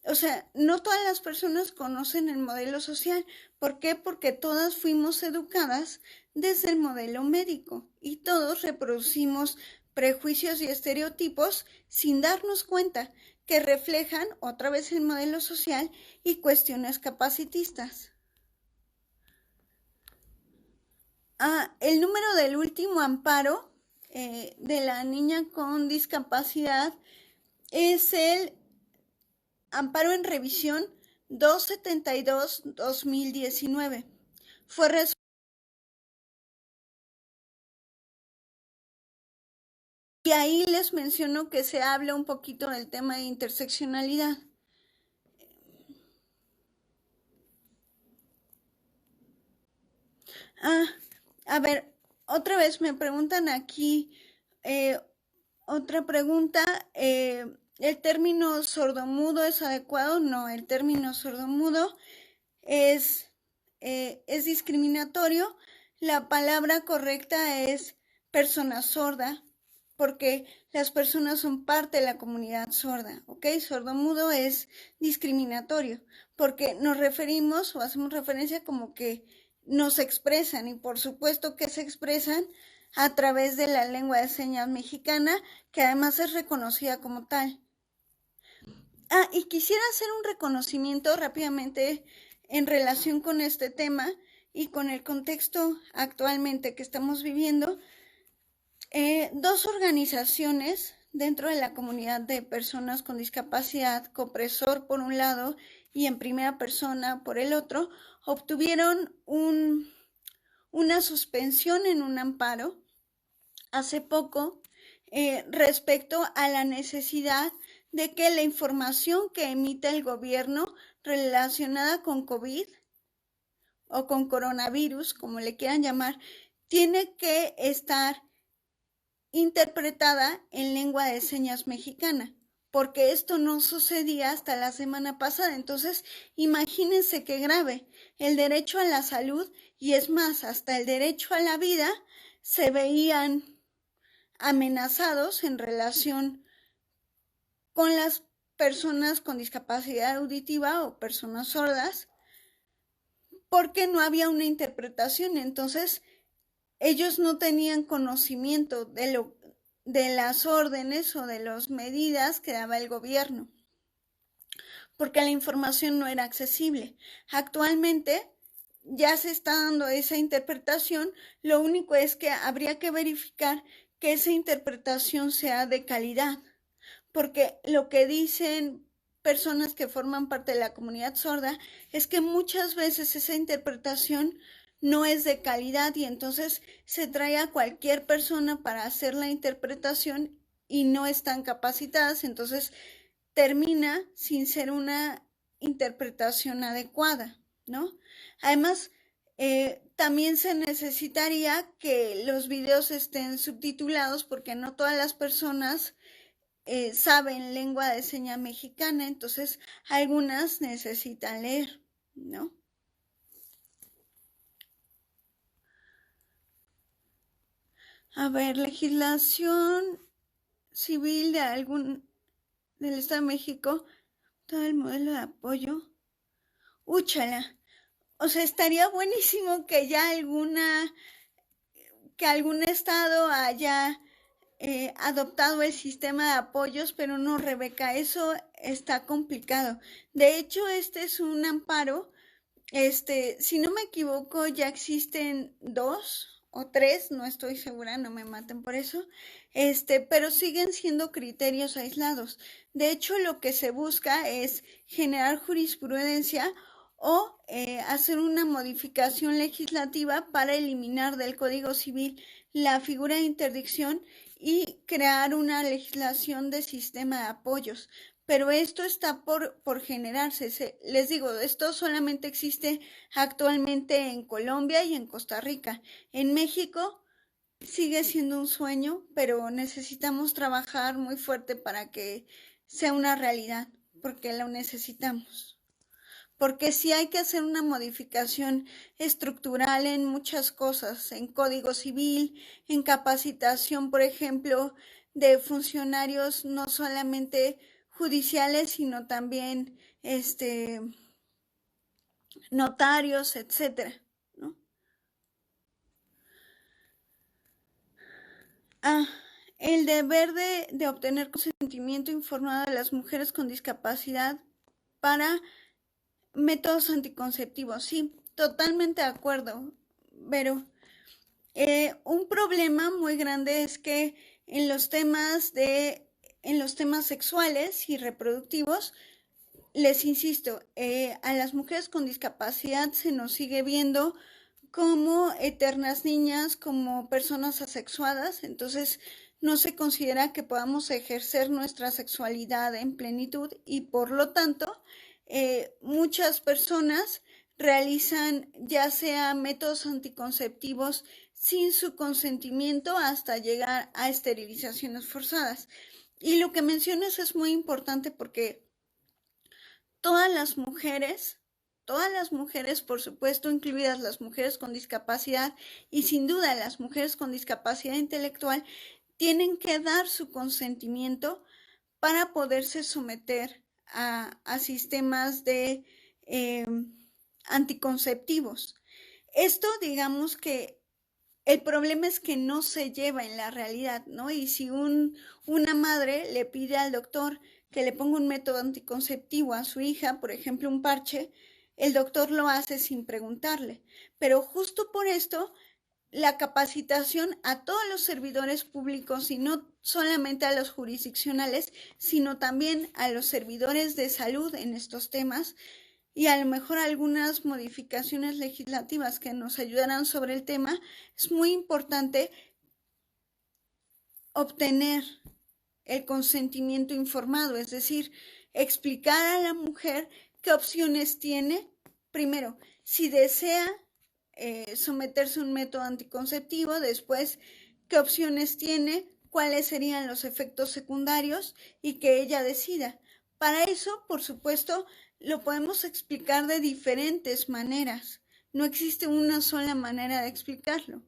O sea, no todas las personas conocen el modelo social. ¿Por qué? Porque todas fuimos educadas desde el modelo médico y todos reproducimos prejuicios y estereotipos sin darnos cuenta que reflejan otra vez el modelo social y cuestiones capacitistas. El número del último amparo de la niña con discapacidad es el amparo en revisión 272-2019. Fue resuelto. Y ahí les menciono que se habla un poquito del tema de interseccionalidad. A ver, otra vez me preguntan aquí, otra pregunta, ¿el término sordomudo es adecuado? No, el término sordomudo es discriminatorio. La palabra correcta es persona sorda, porque las personas son parte de la comunidad sorda, ¿ok? Sordomudo es discriminatorio, porque nos referimos o hacemos referencia como que nos expresan, y por supuesto que se expresan a través de la lengua de señas mexicana, que además es reconocida como tal. Y quisiera hacer un reconocimiento rápidamente en relación con este tema y con el contexto actualmente que estamos viviendo. Dos organizaciones dentro de la comunidad de personas con discapacidad, Copresor por un lado y En Primera Persona por el otro, obtuvieron una suspensión en un amparo hace poco respecto a la necesidad de que la información que emite el gobierno relacionada con COVID o con coronavirus, como le quieran llamar, tiene que estar interpretada en lengua de señas mexicana, porque esto no sucedía hasta la semana pasada. Entonces, imagínense qué grave. El derecho a la salud, y es más, hasta el derecho a la vida, se veían amenazados en relación con las personas con discapacidad auditiva o personas sordas, porque no había una interpretación. Entonces, ellos no tenían conocimiento de las órdenes o de las medidas que daba el gobierno, porque la información no era accesible. Actualmente ya se está dando esa interpretación, lo único es que habría que verificar que esa interpretación sea de calidad, porque lo que dicen personas que forman parte de la comunidad sorda es que muchas veces esa interpretación no es de calidad y entonces se trae a cualquier persona para hacer la interpretación y no están capacitadas, entonces termina sin ser una interpretación adecuada, ¿no? Además, también se necesitaría que los videos estén subtitulados porque no todas las personas saben lengua de seña mexicana, entonces algunas necesitan leer, ¿no? A ver, legislación civil del Estado de México, todo el modelo de apoyo. Úchala. O sea, estaría buenísimo que ya que algún estado haya adoptado el sistema de apoyos, pero no, Rebeca, eso está complicado. De hecho, este es un amparo, si no me equivoco, ya existen dos o tres, no estoy segura, no me maten por eso, pero siguen siendo criterios aislados. De hecho, lo que se busca es generar jurisprudencia o hacer una modificación legislativa para eliminar del Código Civil la figura de interdicción y crear una legislación de sistema de apoyos. Pero esto está por generarse. Les digo, esto solamente existe actualmente en Colombia y en Costa Rica. En México sigue siendo un sueño, pero necesitamos trabajar muy fuerte para que sea una realidad, porque lo necesitamos. porque sí hay que hacer una modificación estructural en muchas cosas, en código civil, en capacitación, por ejemplo, de funcionarios no solamente judiciales, sino también notarios, etcétera, ¿no? Ah, el deber de obtener consentimiento informado de las mujeres con discapacidad para métodos anticonceptivos. Sí, totalmente de acuerdo, pero un problema muy grande es que en los temas en los temas sexuales y reproductivos, les insisto, a las mujeres con discapacidad se nos sigue viendo como eternas niñas, como personas asexuadas, entonces no se considera que podamos ejercer nuestra sexualidad en plenitud y por lo tanto muchas personas realizan ya sea métodos anticonceptivos sin su consentimiento hasta llegar a esterilizaciones forzadas. Y lo que mencionas es muy importante porque todas todas las mujeres, por supuesto, incluidas las mujeres con discapacidad y sin duda las mujeres con discapacidad intelectual, tienen que dar su consentimiento para poderse someter a sistemas de eh, anticonceptivos. Esto, digamos que el problema es que no se lleva en la realidad, ¿no? Y si una madre le pide al doctor que le ponga un método anticonceptivo a su hija, por ejemplo, un parche, el doctor lo hace sin preguntarle. Pero justo por esto, la capacitación a todos los servidores públicos y no solamente a los jurisdiccionales, sino también a los servidores de salud en estos temas, y a lo mejor algunas modificaciones legislativas que nos ayudarán sobre el tema, es muy importante obtener el consentimiento informado, es decir, explicar a la mujer qué opciones tiene, primero, si desea someterse a un método anticonceptivo, después, qué opciones tiene, cuáles serían los efectos secundarios y que ella decida. Para eso, por supuesto, lo podemos explicar de diferentes maneras. No existe una sola manera de explicarlo.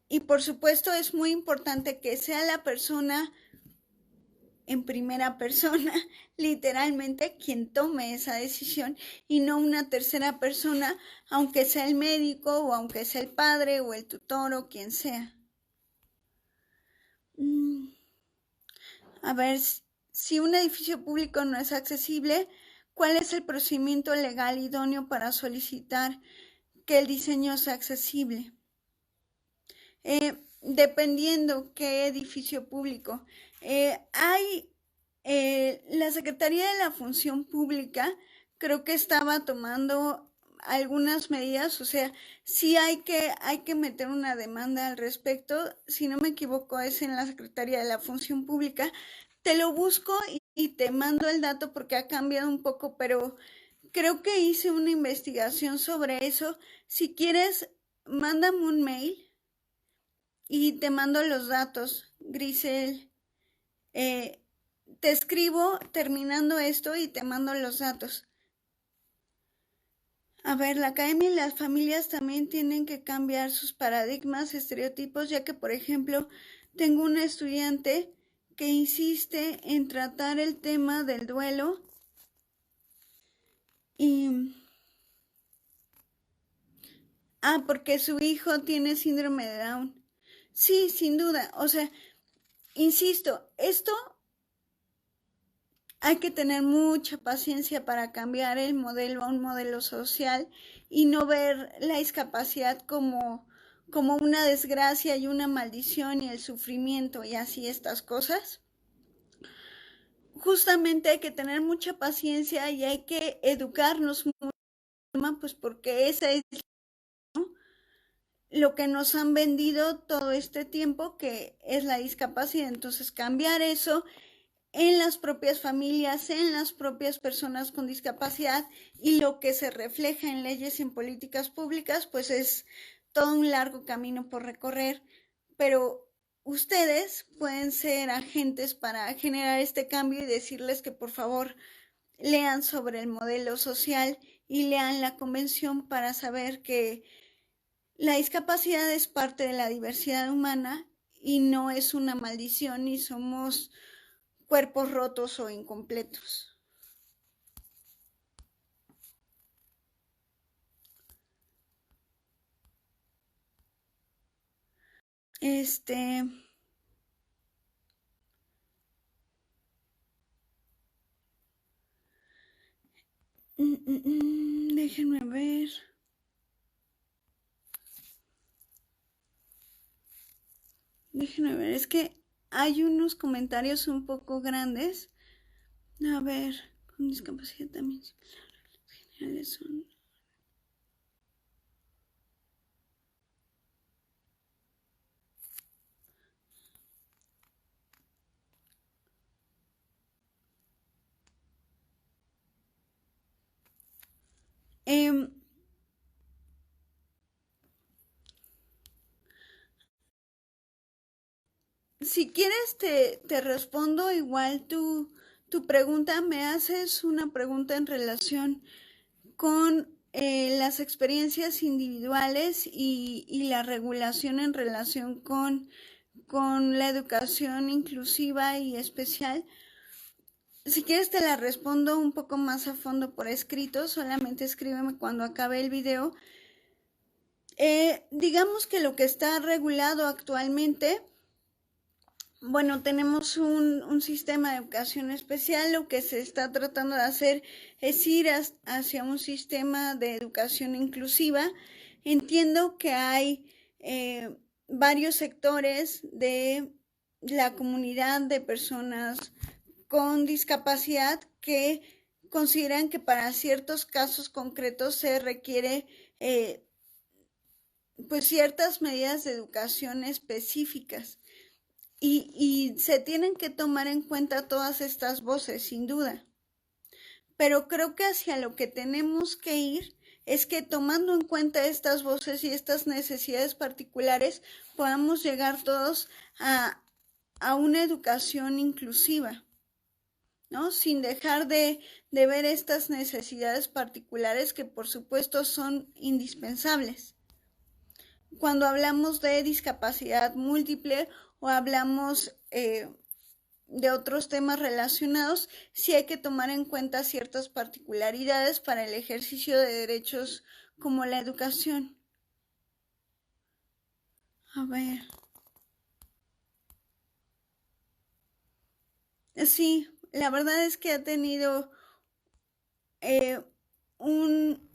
Y por supuesto es muy importante que sea la persona en primera persona, literalmente, quien tome esa decisión y no una tercera persona, aunque sea el médico o aunque sea el padre o el tutor o quien sea. A ver, si un edificio público no es accesible, ¿cuál es el procedimiento legal idóneo para solicitar que el diseño sea accesible? Dependiendo qué edificio público. La Secretaría de la Función Pública creo que estaba tomando algunas medidas, o sea, sí hay que meter una demanda al respecto, si no me equivoco es en la Secretaría de la Función Pública, te lo busco y te mando el dato porque ha cambiado un poco, pero creo que hice una investigación sobre eso, si quieres, mándame un mail y te mando los datos, Grisel. Te escribo terminando esto y te mando los datos. A ver, la academia y las familias también tienen que cambiar sus paradigmas, estereotipos, ya que, por ejemplo, tengo una estudiante que insiste en tratar el tema del duelo y... porque su hijo tiene síndrome de Down. Sí, sin duda. O sea, insisto, esto hay que tener mucha paciencia para cambiar el modelo a un modelo social y no ver la discapacidad como una desgracia y una maldición y el sufrimiento y así estas cosas. Justamente hay que tener mucha paciencia y hay que educarnos mucho, pues porque esa es lo que nos han vendido todo este tiempo, que es la discapacidad. Entonces, cambiar eso en las propias familias, en las propias personas con discapacidad y lo que se refleja en leyes y en políticas públicas, pues es todo un largo camino por recorrer, pero ustedes pueden ser agentes para generar este cambio y decirles que por favor lean sobre el modelo social y lean la convención para saber que la discapacidad es parte de la diversidad humana y no es una maldición ni somos cuerpos rotos o incompletos. Déjenme ver. Déjenme ver, es que hay unos comentarios un poco grandes. A ver, con discapacidad también. Generales son. Si quieres te respondo igual tu pregunta. Me haces una pregunta en relación con las experiencias individuales y la regulación en relación con la educación inclusiva y especial. Si quieres te la respondo un poco más a fondo por escrito, solamente escríbeme cuando acabe el video. Digamos que lo que está regulado actualmente, bueno, tenemos un sistema de educación especial. Lo que se está tratando de hacer es ir hacia un sistema de educación inclusiva. Entiendo que hay varios sectores de la comunidad de personas con discapacidad que consideran que para ciertos casos concretos se requiere pues ciertas medidas de educación específicas y se tienen que tomar en cuenta todas estas voces, sin duda. Pero creo que hacia lo que tenemos que ir es que tomando en cuenta estas voces y estas necesidades particulares podamos llegar todos a una educación inclusiva, ¿no? Sin dejar de ver estas necesidades particulares que por supuesto son indispensables. Cuando hablamos de discapacidad múltiple o hablamos de otros temas relacionados, sí hay que tomar en cuenta ciertas particularidades para el ejercicio de derechos como la educación. A ver. Sí, la verdad es que ha tenido un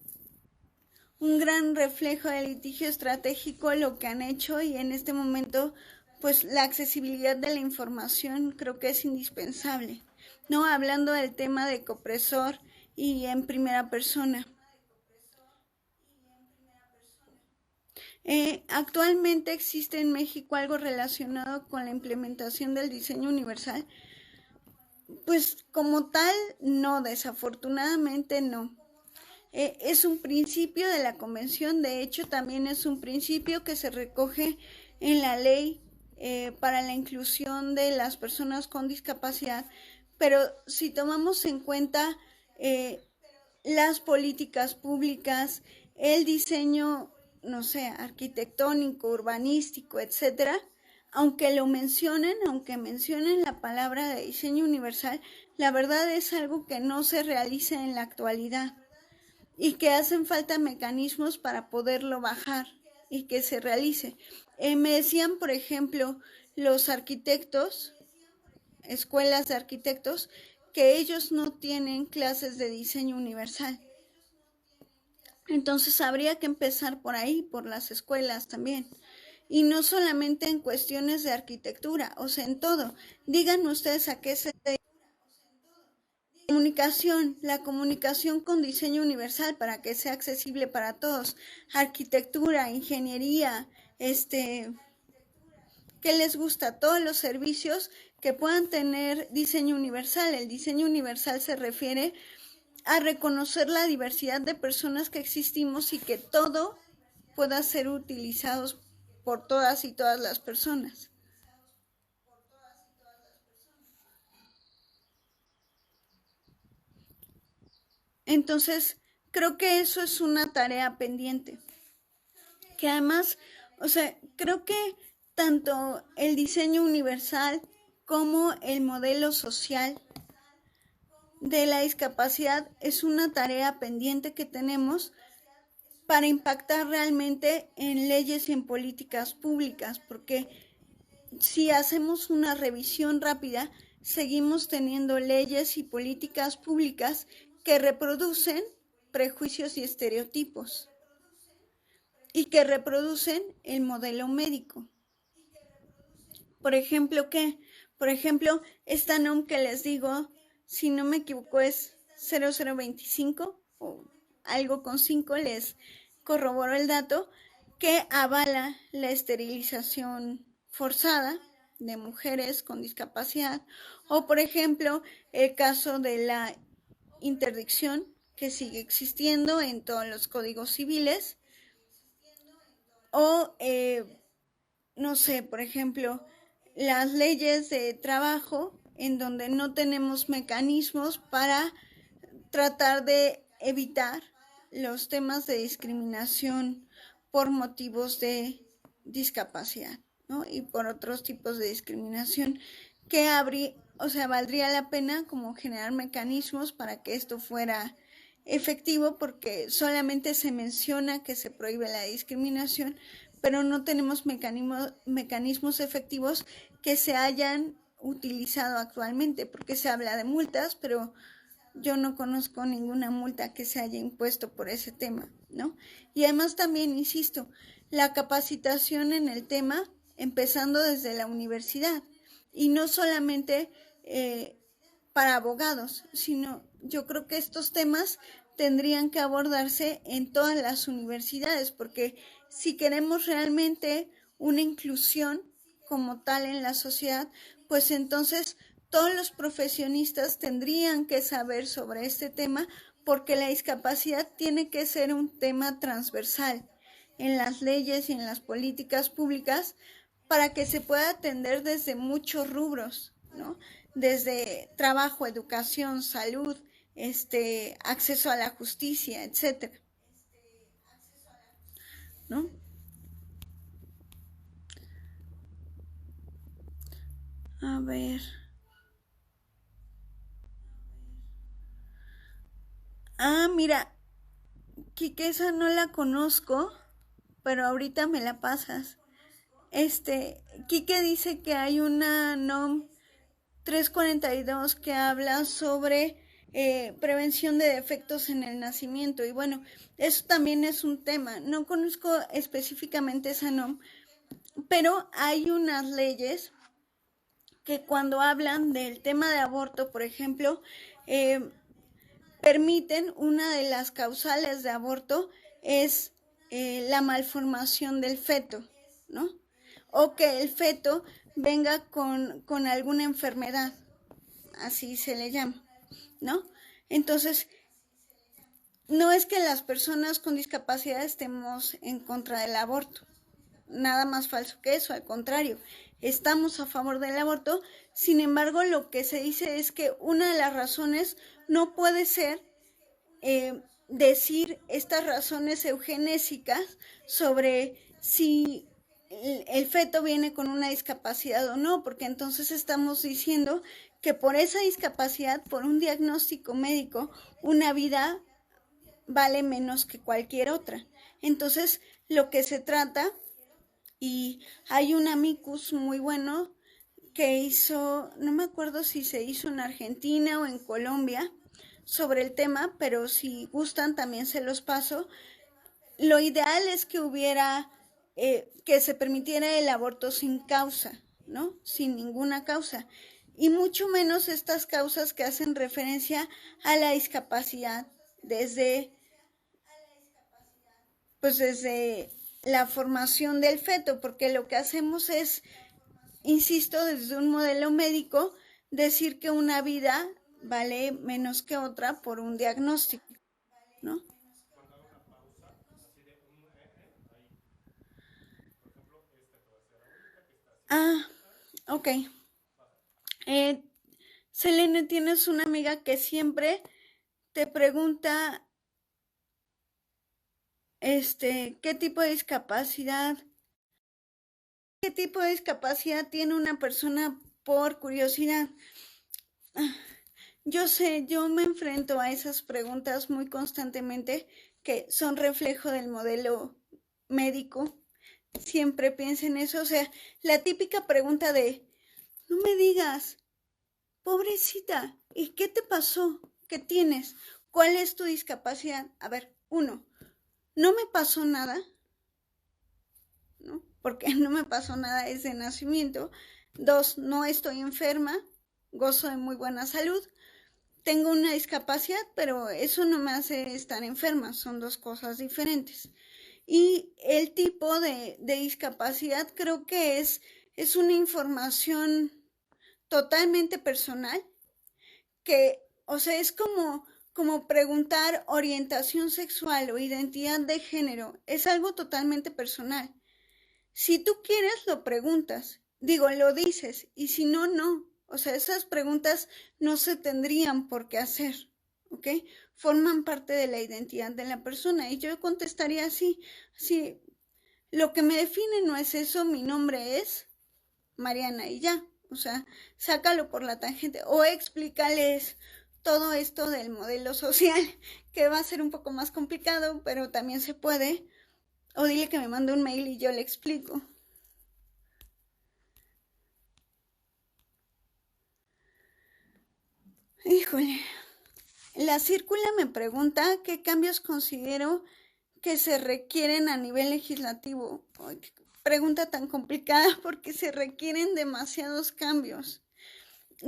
gran reflejo del litigio estratégico lo que han hecho, y en este momento pues la accesibilidad de la información creo que es indispensable, ¿no? Hablando del tema de copresor y en primera persona. Actualmente existe en México algo relacionado con la implementación del diseño universal. Pues como tal, no, desafortunadamente no. Es un principio de la convención, de hecho también es un principio que se recoge en la ley para la inclusión de las personas con discapacidad, pero si tomamos en cuenta las políticas públicas, el diseño, no sé, arquitectónico, urbanístico, etcétera, aunque mencionen la palabra de diseño universal, la verdad es algo que no se realiza en la actualidad y que hacen falta mecanismos para poderlo bajar y que se realice. Me decían, por ejemplo, los arquitectos, escuelas de arquitectos, que ellos no tienen clases de diseño universal. Entonces habría que empezar por ahí, por las escuelas también. Y no solamente en cuestiones de arquitectura, o sea, en todo. Díganme ustedes a qué se dedica la comunicación con diseño universal para que sea accesible para todos. Arquitectura, ingeniería, ¿qué les gusta? Todos los servicios que puedan tener diseño universal. El diseño universal se refiere a reconocer la diversidad de personas que existimos y que todo pueda ser utilizado por todas y todas las personas. Entonces, creo que eso es una tarea pendiente. Que además, o sea, creo que tanto el diseño universal como el modelo social de la discapacidad es una tarea pendiente que tenemos para impactar realmente en leyes y en políticas públicas, porque si hacemos una revisión rápida, seguimos teniendo leyes y políticas públicas que reproducen prejuicios y estereotipos y que reproducen el modelo médico. Por ejemplo, ¿qué? Por ejemplo, esta NOM que les digo, si no me equivoco es 0025 o algo con 5, les corroboro el dato, que avala la esterilización forzada de mujeres con discapacidad, o por ejemplo el caso de la interdicción que sigue existiendo en todos los códigos civiles, o no sé, por ejemplo, las leyes de trabajo en donde no tenemos mecanismos para tratar de evitar los temas de discriminación por motivos de discapacidad, ¿no? Y por otros tipos de discriminación que valdría la pena como generar mecanismos para que esto fuera efectivo, porque solamente se menciona que se prohíbe la discriminación, pero no tenemos mecanismos efectivos que se hayan utilizado actualmente, porque se habla de multas, pero yo no conozco ninguna multa que se haya impuesto por ese tema, ¿no? Y además también, insisto, la capacitación en el tema, empezando desde la universidad, y no solamente para abogados, sino yo creo que estos temas tendrían que abordarse en todas las universidades, porque si queremos realmente una inclusión como tal en la sociedad, pues entonces todos los profesionistas tendrían que saber sobre este tema, porque la discapacidad tiene que ser un tema transversal en las leyes y en las políticas públicas para que se pueda atender desde muchos rubros, ¿no? Desde trabajo, educación, salud, acceso a la justicia, etcétera, ¿no? A ver. Ah, mira, Quique, esa no la conozco, pero ahorita me la pasas. Quique dice que hay una NOM 342 que habla sobre prevención de defectos en el nacimiento, y bueno, eso también es un tema. No conozco específicamente esa NOM, pero hay unas leyes que cuando hablan del tema de aborto, por ejemplo, permiten, una de las causales de aborto es la malformación del feto, ¿no? O que el feto venga con alguna enfermedad, así se le llama, ¿no? Entonces, no es que las personas con discapacidad estemos en contra del aborto, nada más falso que eso, al contrario, estamos a favor del aborto. Sin embargo, lo que se dice es que una de las razones no puede ser decir estas razones eugenésicas sobre si el feto viene con una discapacidad o no, porque entonces estamos diciendo que por esa discapacidad, por un diagnóstico médico, una vida vale menos que cualquier otra. Entonces, lo que se trata, y hay un amicus muy bueno que hizo, no me acuerdo si se hizo en Argentina o en Colombia, sobre el tema, pero si gustan también se los paso. Lo ideal es que hubiera, que se permitiera el aborto sin causa, ¿no? Sin ninguna causa. Y mucho menos estas causas que hacen referencia a la discapacidad desde la formación del feto, porque lo que hacemos es, insisto, desde un modelo médico, decir que una vida vale menos que otra por un diagnóstico, ¿no? Ah, ok. Selene, tienes una amiga que siempre te pregunta, ¿qué tipo de discapacidad? ¿Qué tipo de discapacidad tiene una persona por curiosidad? Yo sé, yo me enfrento a esas preguntas muy constantemente que son reflejo del modelo médico. Siempre pienso en eso, o sea, la típica pregunta de, no me digas, pobrecita, ¿y qué te pasó? ¿Qué tienes? ¿Cuál es tu discapacidad? A ver, uno, no me pasó nada, ¿no? Porque no me pasó nada desde nacimiento. Dos, no estoy enferma, gozo de muy buena salud. Tengo una discapacidad, pero eso no me hace estar enferma, son dos cosas diferentes. Y el tipo de discapacidad creo que es una información totalmente personal que, o sea, es como preguntar orientación sexual o identidad de género, es algo totalmente personal. Si tú quieres, lo preguntas, digo, lo dices, y si no, no. O sea, esas preguntas no se tendrían por qué hacer, ¿ok? Forman parte de la identidad de la persona. Y yo contestaría así, sí, lo que me define no es eso, mi nombre es Mariana y ya. O sea, sácalo por la tangente o explícales todo esto del modelo social, que va a ser un poco más complicado, pero también se puede. O dile que me mande un mail y yo le explico. Híjole, la círcula me pregunta qué cambios considero que se requieren a nivel legislativo. Ay, qué pregunta tan complicada porque se requieren demasiados cambios.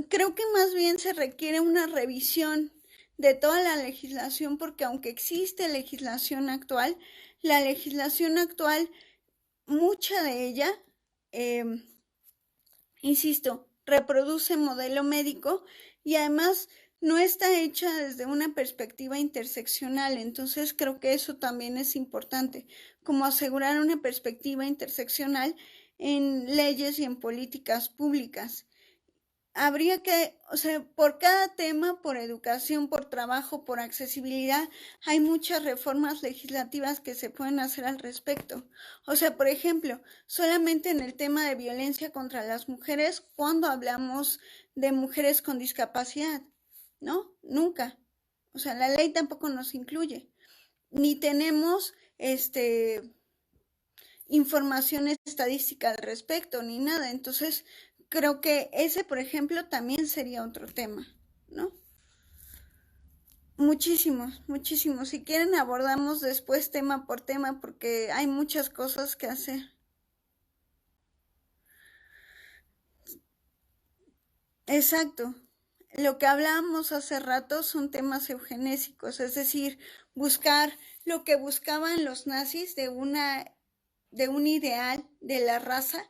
Creo que más bien se requiere una revisión de toda la legislación porque aunque existe legislación actual, la legislación actual, mucha de ella, eh, insisto, reproduce modelo médico y además no está hecha desde una perspectiva interseccional. Entonces creo que eso también es importante, como asegurar una perspectiva interseccional en leyes y en políticas públicas. Habría que, o sea, por cada tema, por educación, por trabajo, por accesibilidad, hay muchas reformas legislativas que se pueden hacer al respecto. O sea, por ejemplo, solamente en el tema de violencia contra las mujeres, cuando hablamos de mujeres con discapacidad, ¿no? Nunca. O sea, la ley tampoco nos incluye. Ni tenemos, información estadística al respecto, ni nada. Entonces, creo que ese, por ejemplo, también sería otro tema, ¿no? Muchísimos, muchísimos. Si quieren, abordamos después tema por tema porque hay muchas cosas que hacer. Exacto. Lo que hablábamos hace rato son temas eugenésicos, es decir, buscar lo que buscaban los nazis de un ideal de la raza,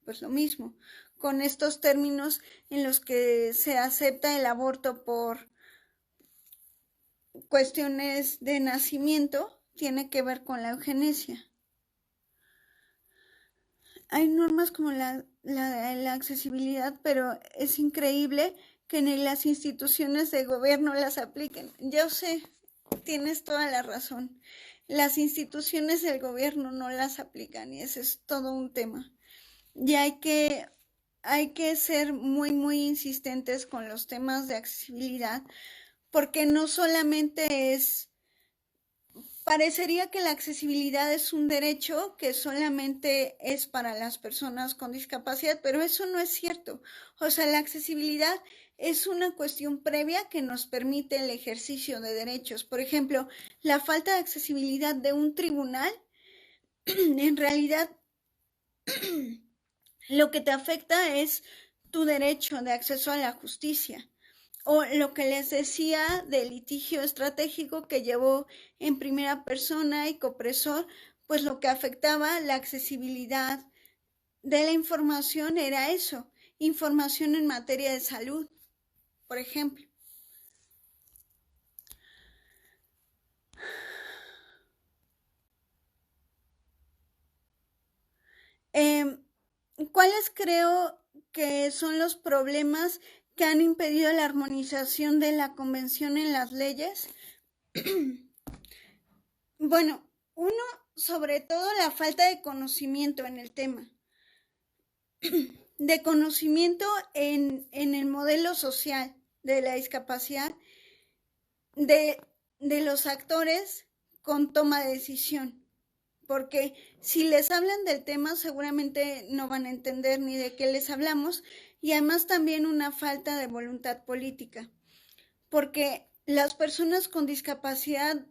pues lo mismo, con estos términos en los que se acepta el aborto por cuestiones de nacimiento, tiene que ver con la eugenesia. Hay normas como la accesibilidad, pero es increíble que ni las instituciones de gobierno las apliquen. Yo sé, tienes toda la razón. Las instituciones del gobierno no las aplican y ese es todo un tema. Y hay que ser muy, muy insistentes con los temas de accesibilidad, porque no solamente es, parecería que la accesibilidad es un derecho que solamente es para las personas con discapacidad, pero eso no es cierto. O sea, la accesibilidad es una cuestión previa que nos permite el ejercicio de derechos. Por ejemplo, la falta de accesibilidad de un tribunal, en realidad lo que te afecta es tu derecho de acceso a la justicia. O lo que les decía del litigio estratégico que llevó en primera persona y copresor, pues lo que afectaba la accesibilidad de la información era eso, información en materia de salud, por ejemplo. ¿Cuáles creo que son los problemas que han impedido la armonización de la convención en las leyes? Bueno, uno, sobre todo la falta de conocimiento en el tema, de conocimiento en el modelo social de la discapacidad, de los actores con toma de decisión, porque si les hablan del tema seguramente no van a entender ni de qué les hablamos, y además también una falta de voluntad política, porque las personas con discapacidad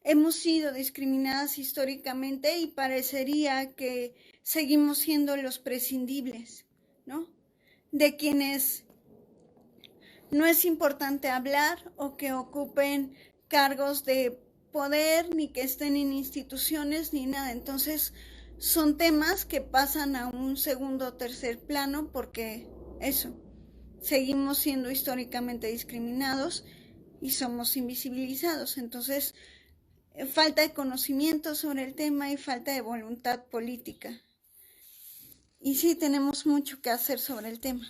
hemos sido discriminadas históricamente y parecería que seguimos siendo los prescindibles, ¿no? De quienes no es importante hablar o que ocupen cargos de poder, ni que estén en instituciones, ni nada. Entonces, son temas que pasan a un segundo o tercer plano porque eso, seguimos siendo históricamente discriminados y somos invisibilizados. Entonces, falta de conocimiento sobre el tema y falta de voluntad política. Y sí, tenemos mucho que hacer sobre el tema.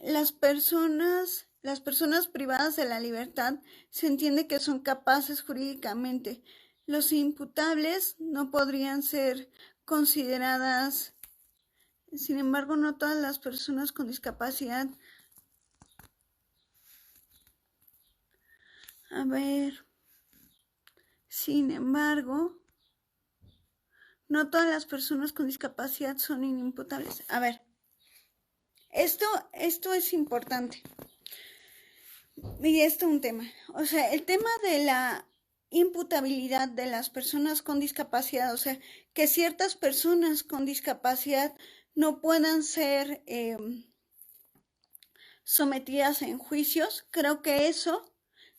Las personas privadas de la libertad se entiende que son capaces jurídicamente. Los imputables no podrían ser consideradas, sin embargo, no todas las personas con discapacidad. A ver, sin embargo, no todas las personas con discapacidad son inimputables. A ver, esto es importante. Y esto es un tema. O sea, el tema de la imputabilidad de las personas con discapacidad, o sea, que ciertas personas con discapacidad no puedan ser sometidas en juicios, creo que eso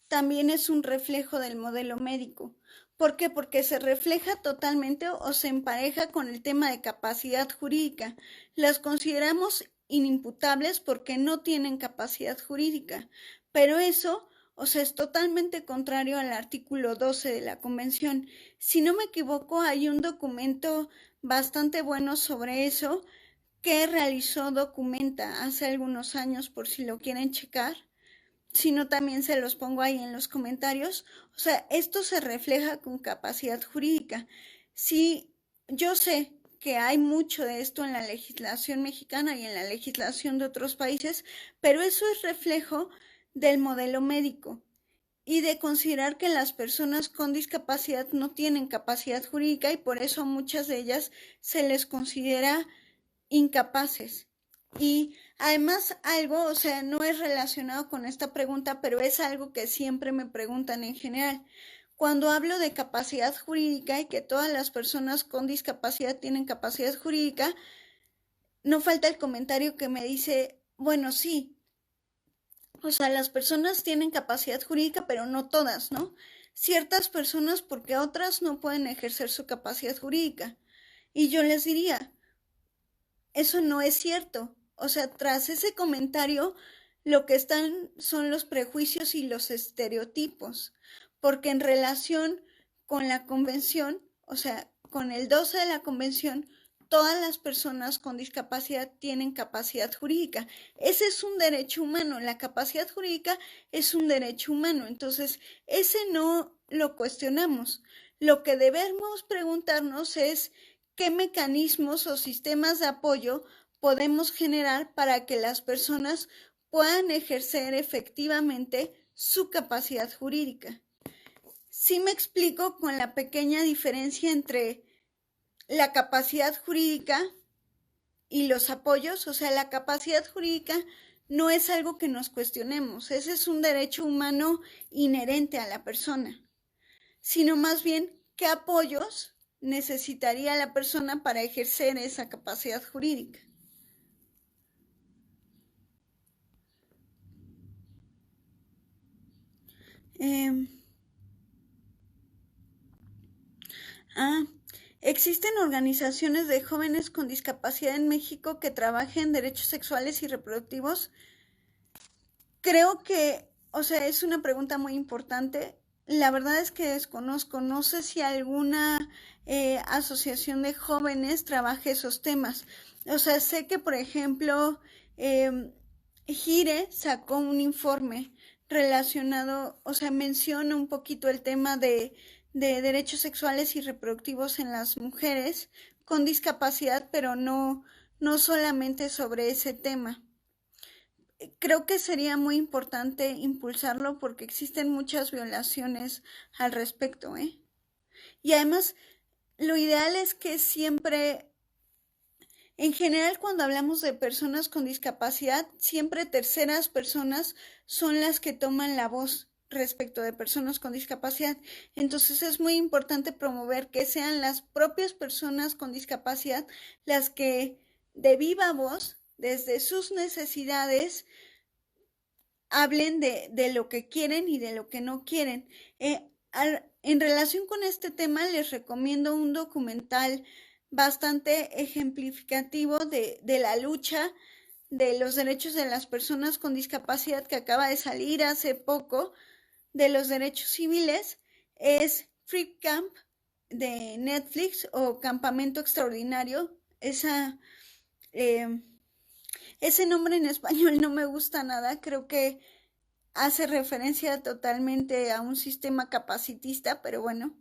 también es un reflejo del modelo médico. ¿Por qué? Porque se refleja totalmente o se empareja con el tema de capacidad jurídica. Las consideramos inimputables porque no tienen capacidad jurídica, pero eso, o sea, es totalmente contrario al artículo 12 de la Convención. Si no me equivoco, hay un documento bastante bueno sobre eso que realizó Documenta hace algunos años, por si lo quieren checar. Si no, también se los pongo ahí en los comentarios. O sea, esto se refleja con capacidad jurídica. Sí, yo sé que hay mucho de esto en la legislación mexicana y en la legislación de otros países, pero eso es reflejo del modelo médico y de considerar que las personas con discapacidad no tienen capacidad jurídica y por eso a muchas de ellas se les considera incapaces. Y además algo, o sea, no es relacionado con esta pregunta, pero es algo que siempre me preguntan en general. Cuando hablo de capacidad jurídica y que todas las personas con discapacidad tienen capacidad jurídica, no falta el comentario que me dice, bueno, sí, o sea, las personas tienen capacidad jurídica, pero no todas, ¿no? Ciertas personas porque otras no pueden ejercer su capacidad jurídica. Y yo les diría, eso no es cierto. O sea, tras ese comentario, lo que están son los prejuicios y los estereotipos, porque en relación con la convención, o sea, con el 12 de la convención, todas las personas con discapacidad tienen capacidad jurídica. Ese es un derecho humano, la capacidad jurídica es un derecho humano, entonces ese no lo cuestionamos. Lo que debemos preguntarnos es qué mecanismos o sistemas de apoyo podemos generar para que las personas puedan ejercer efectivamente su capacidad jurídica. Sí me explico con la pequeña diferencia entre la capacidad jurídica y los apoyos. O sea, la capacidad jurídica no es algo que nos cuestionemos, ese es un derecho humano inherente a la persona, sino más bien qué apoyos necesitaría la persona para ejercer esa capacidad jurídica. Existen organizaciones de jóvenes con discapacidad en México que trabajen derechos sexuales y reproductivos. Creo que, o sea, es una pregunta muy importante. La verdad es que desconozco, no sé si alguna asociación de jóvenes trabaje esos temas. O sea, sé que, por ejemplo, Gire sacó un informe relacionado, o sea, menciona un poquito el tema de derechos sexuales y reproductivos en las mujeres con discapacidad, pero no solamente sobre ese tema. Creo que sería muy importante impulsarlo porque existen muchas violaciones al respecto, ¿eh? Y además, lo ideal es que siempre, en general, cuando hablamos de personas con discapacidad, siempre terceras personas son las que toman la voz respecto de personas con discapacidad. Entonces es muy importante promover que sean las propias personas con discapacidad las que de viva voz, desde sus necesidades, hablen de lo que quieren y de lo que no quieren. En relación con este tema, les recomiendo un documental bastante ejemplificativo de la lucha de los derechos de las personas con discapacidad que acaba de salir hace poco, de los derechos civiles. Es Free Camp de Netflix o Campamento Extraordinario. Eh, ese nombre en español no me gusta nada, creo que hace referencia totalmente a un sistema capacitista, pero bueno,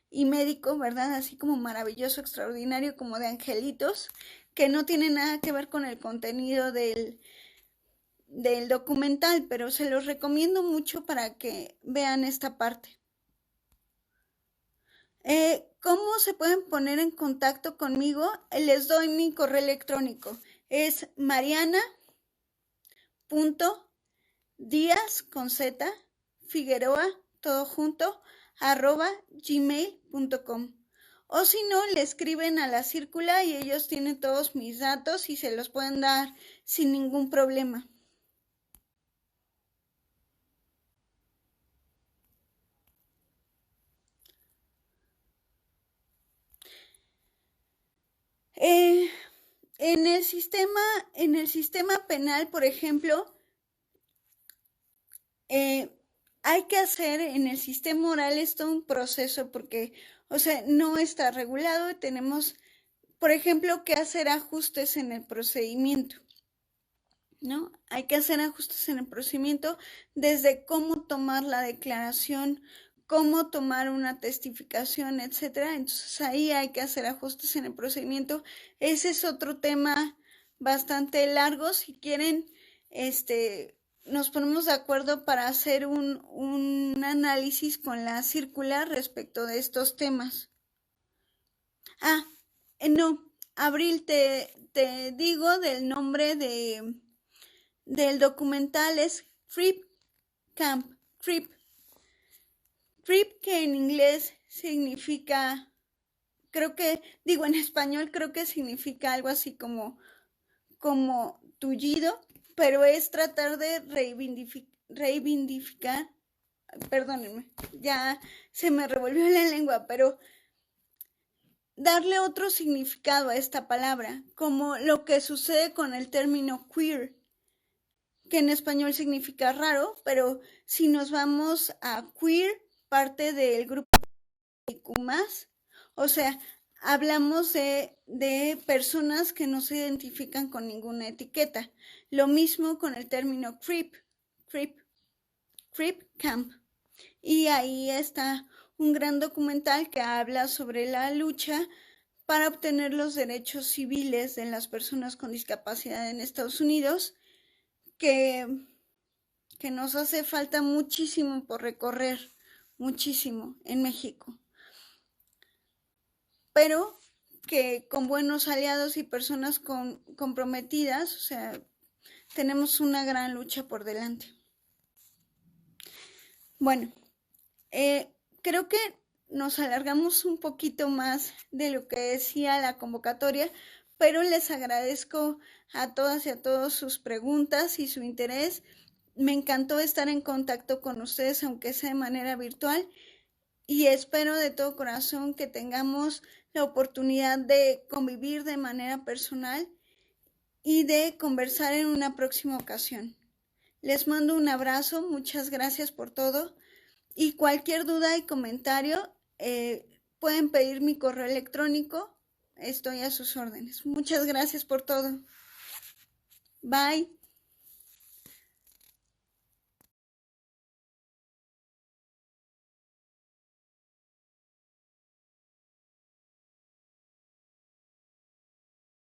y médico, ¿verdad? Así como maravilloso, extraordinario, como de angelitos, que no tiene nada que ver con el contenido del documental, pero se los recomiendo mucho para que vean esta parte. ¿Cómo se pueden poner en contacto conmigo? Les doy mi correo electrónico. Es mariana.díaz con z Figueroa, todo junto, @gmail.com. O si no, le escriben a la círcula y ellos tienen todos mis datos y se los pueden dar sin ningún problema. Eh, en el sistema penal, por ejemplo, hay que hacer en el sistema oral esto un proceso porque, o sea, no está regulado y tenemos, por ejemplo, que hacer ajustes en el procedimiento, ¿no? Hay que hacer ajustes en el procedimiento desde cómo tomar la declaración, cómo tomar una testificación, etcétera. Entonces ahí hay que hacer ajustes en el procedimiento. Ese es otro tema bastante largo. Si quieren, nos ponemos de acuerdo para hacer un análisis con la circular respecto de estos temas. Ah, no, Abril, te digo del nombre del documental es Trip Camp, Trip que en inglés significa, creo que, digo en español, creo que significa algo así como tullido, pero es tratar de reivindicar, perdónenme, ya se me revolvió la lengua, pero darle otro significado a esta palabra, como lo que sucede con el término queer, que en español significa raro, pero si nos vamos a queer, parte del grupo más, o sea, hablamos de personas que no se identifican con ninguna etiqueta. Lo mismo con el término creep camp. Y ahí está un gran documental que habla sobre la lucha para obtener los derechos civiles de las personas con discapacidad en Estados Unidos, que, que nos hace falta muchísimo por recorrer, muchísimo en México. Pero que con buenos aliados y personas comprometidas, o sea, tenemos una gran lucha por delante. Bueno, creo que nos alargamos un poquito más de lo que decía la convocatoria, pero les agradezco a todas y a todos sus preguntas y su interés. Me encantó estar en contacto con ustedes, aunque sea de manera virtual, y espero de todo corazón que tengamos la oportunidad de convivir de manera personal y de conversar en una próxima ocasión. Les mando un abrazo, muchas gracias por todo y cualquier duda y comentario pueden pedir mi correo electrónico, estoy a sus órdenes. Muchas gracias por todo. Bye.